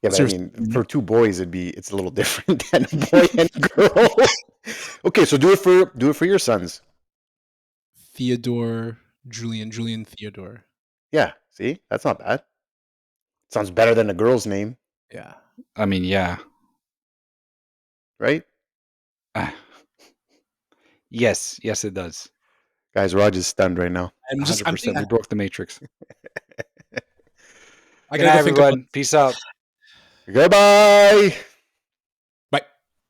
Speaker 3: Yeah, but I mean, for two boys, it's a little different than a boy and a girl. Okay, so do it for your sons.
Speaker 4: Theodore, Julian Theodore.
Speaker 3: Yeah, see, that's not bad. Sounds better than a girl's name,
Speaker 2: Yeah. I mean, yeah.
Speaker 3: right?
Speaker 2: Yes, it does.
Speaker 3: Guys, Raj is stunned right now.
Speaker 4: I'm
Speaker 2: 100%. We broke the matrix.
Speaker 4: I
Speaker 2: Good
Speaker 4: gotta
Speaker 2: night,
Speaker 4: go think about
Speaker 2: everyone. Peace out.
Speaker 3: Goodbye.